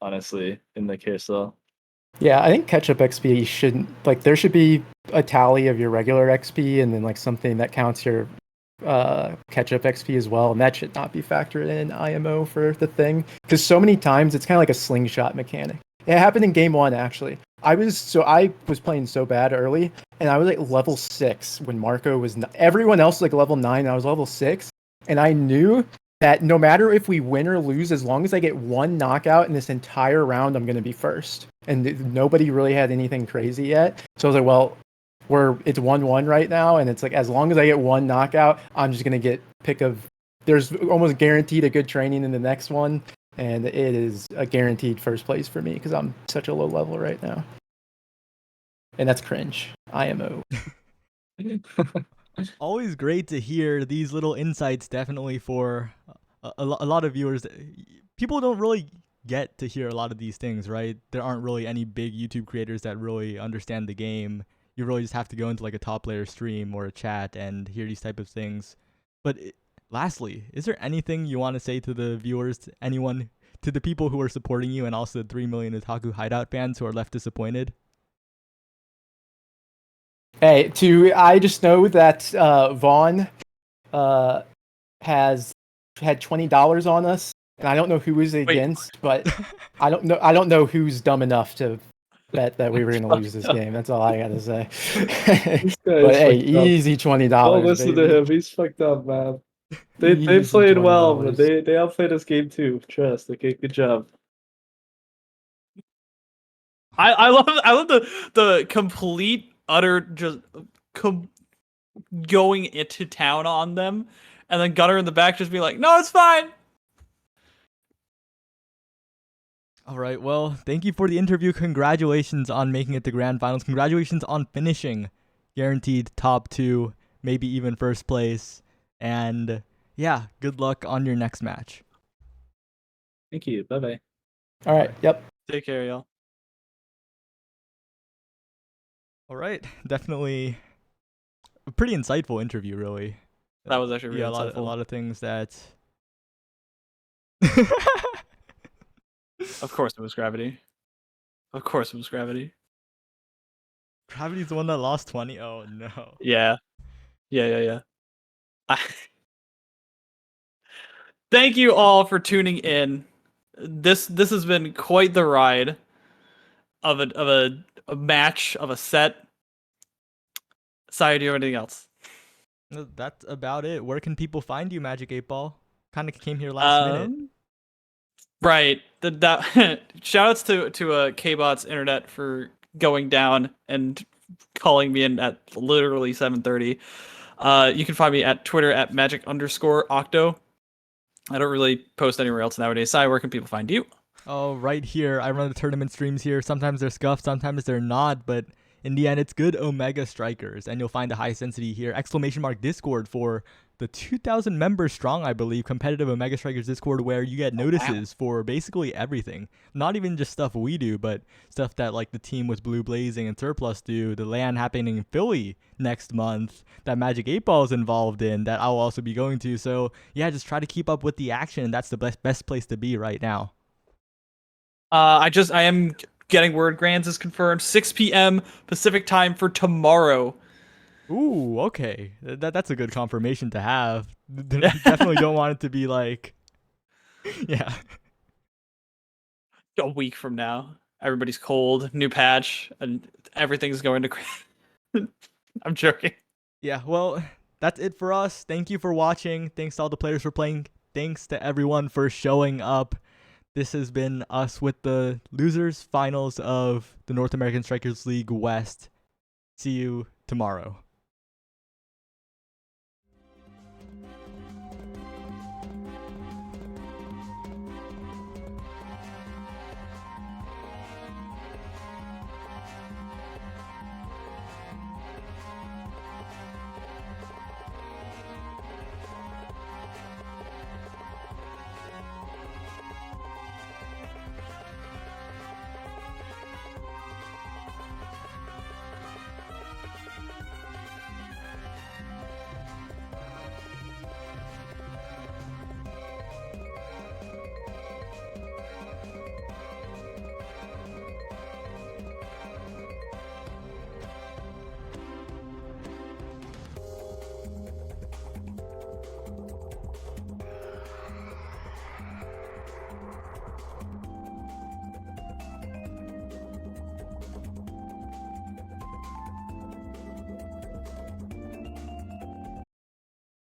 honestly, in the carousel. Yeah, I think catch-up XP shouldn't, like, there should be a tally of your regular XP and then like something that counts your catch-up XP as well, and that should not be factored in IMO for the thing. Because so many times it's kind of like a slingshot mechanic. It happened in game 1, actually. I was playing so bad early, and I was like level 6 when Marco was... Everyone else was like level 9, and I was level 6. And I knew that no matter if we win or lose, as long as I get one knockout in this entire round, I'm going to be first. And nobody really had anything crazy yet. So I was like, well, it's 1-1 right now, and it's like as long as I get one knockout, I'm just going to get pick of... There's almost guaranteed a good training in the next one. And it is a guaranteed first place for me because I'm such a low level right now. And that's cringe. IMO. Always great to hear these little insights, definitely for a lot of viewers. People don't really get to hear a lot of these things, right? There aren't really any big YouTube creators that really understand the game. You really just have to go into like a top player stream or a chat and hear these type of things. But lastly, is there anything you want to say to the viewers, to the people who are supporting you, and also the 3 million Otaku Hideout fans who are left disappointed? Hey, I just know that Vaughn has had $20 on us, and I don't know who is against, but I don't know who's dumb enough to bet that we were going to lose this game. That's all I got to say. But hey, easy $20. Don't listen baby. to him. He's fucked up, man. They played well, but they outplayed us game 2. Trust. Okay, good job. I love the complete utter just going into town on them, and then Gunner in the back just be like, "No, it's fine." All right, well, thank you for the interview. Congratulations on making it to grand finals. Congratulations on finishing guaranteed top 2, maybe even first place. And yeah, good luck on your next match. Thank you. Bye-bye. All right. Yep. Take care, y'all. All right, definitely a pretty insightful interview, really. That was actually really insightful. A lot of things that... Of course it was Gravity. Of course it was Gravity. Gravity's the one that lost 20? Oh, no. Yeah. Thank you all for tuning in. This has been quite the ride of a match, of a set. Sorry, do you have anything else? That's about it. Where can people find you, Magic 8 Ball? Kind of came here last minute. Right. Shoutouts to K-Bot's internet for going down and calling me in at literally 7:30. You can find me at Twitter at magic_octo. I don't really post anywhere else nowadays. Sai, where can people find you? Oh, right here. I run the tournament streams here. Sometimes they're scuffed, sometimes they're not, but in the end, it's good Omega Strikers, and you'll find the high sensitivity here. !Discord for the 2,000 members strong, I believe, competitive Omega Strikers Discord, where you get notices for basically everything. Not even just stuff we do, but stuff that like the team with Blue Blazing and Surplus do, the LAN happening in Philly next month, that Magic 8 Ball is involved in, that I'll also be going to. So yeah, just try to keep up with the action. That's the best place to be right now. I am getting word Grands is confirmed 6 p.m. Pacific time for tomorrow. Ooh, okay. That's a good confirmation to have. Definitely don't want it to be like, yeah. A week from now, everybody's cold, new patch, and everything's going to... I'm joking. Yeah, well, that's it for us. Thank you for watching. Thanks to all the players for playing. Thanks to everyone for showing up. This has been us with the losers finals of the North American Strikers League West. See you tomorrow.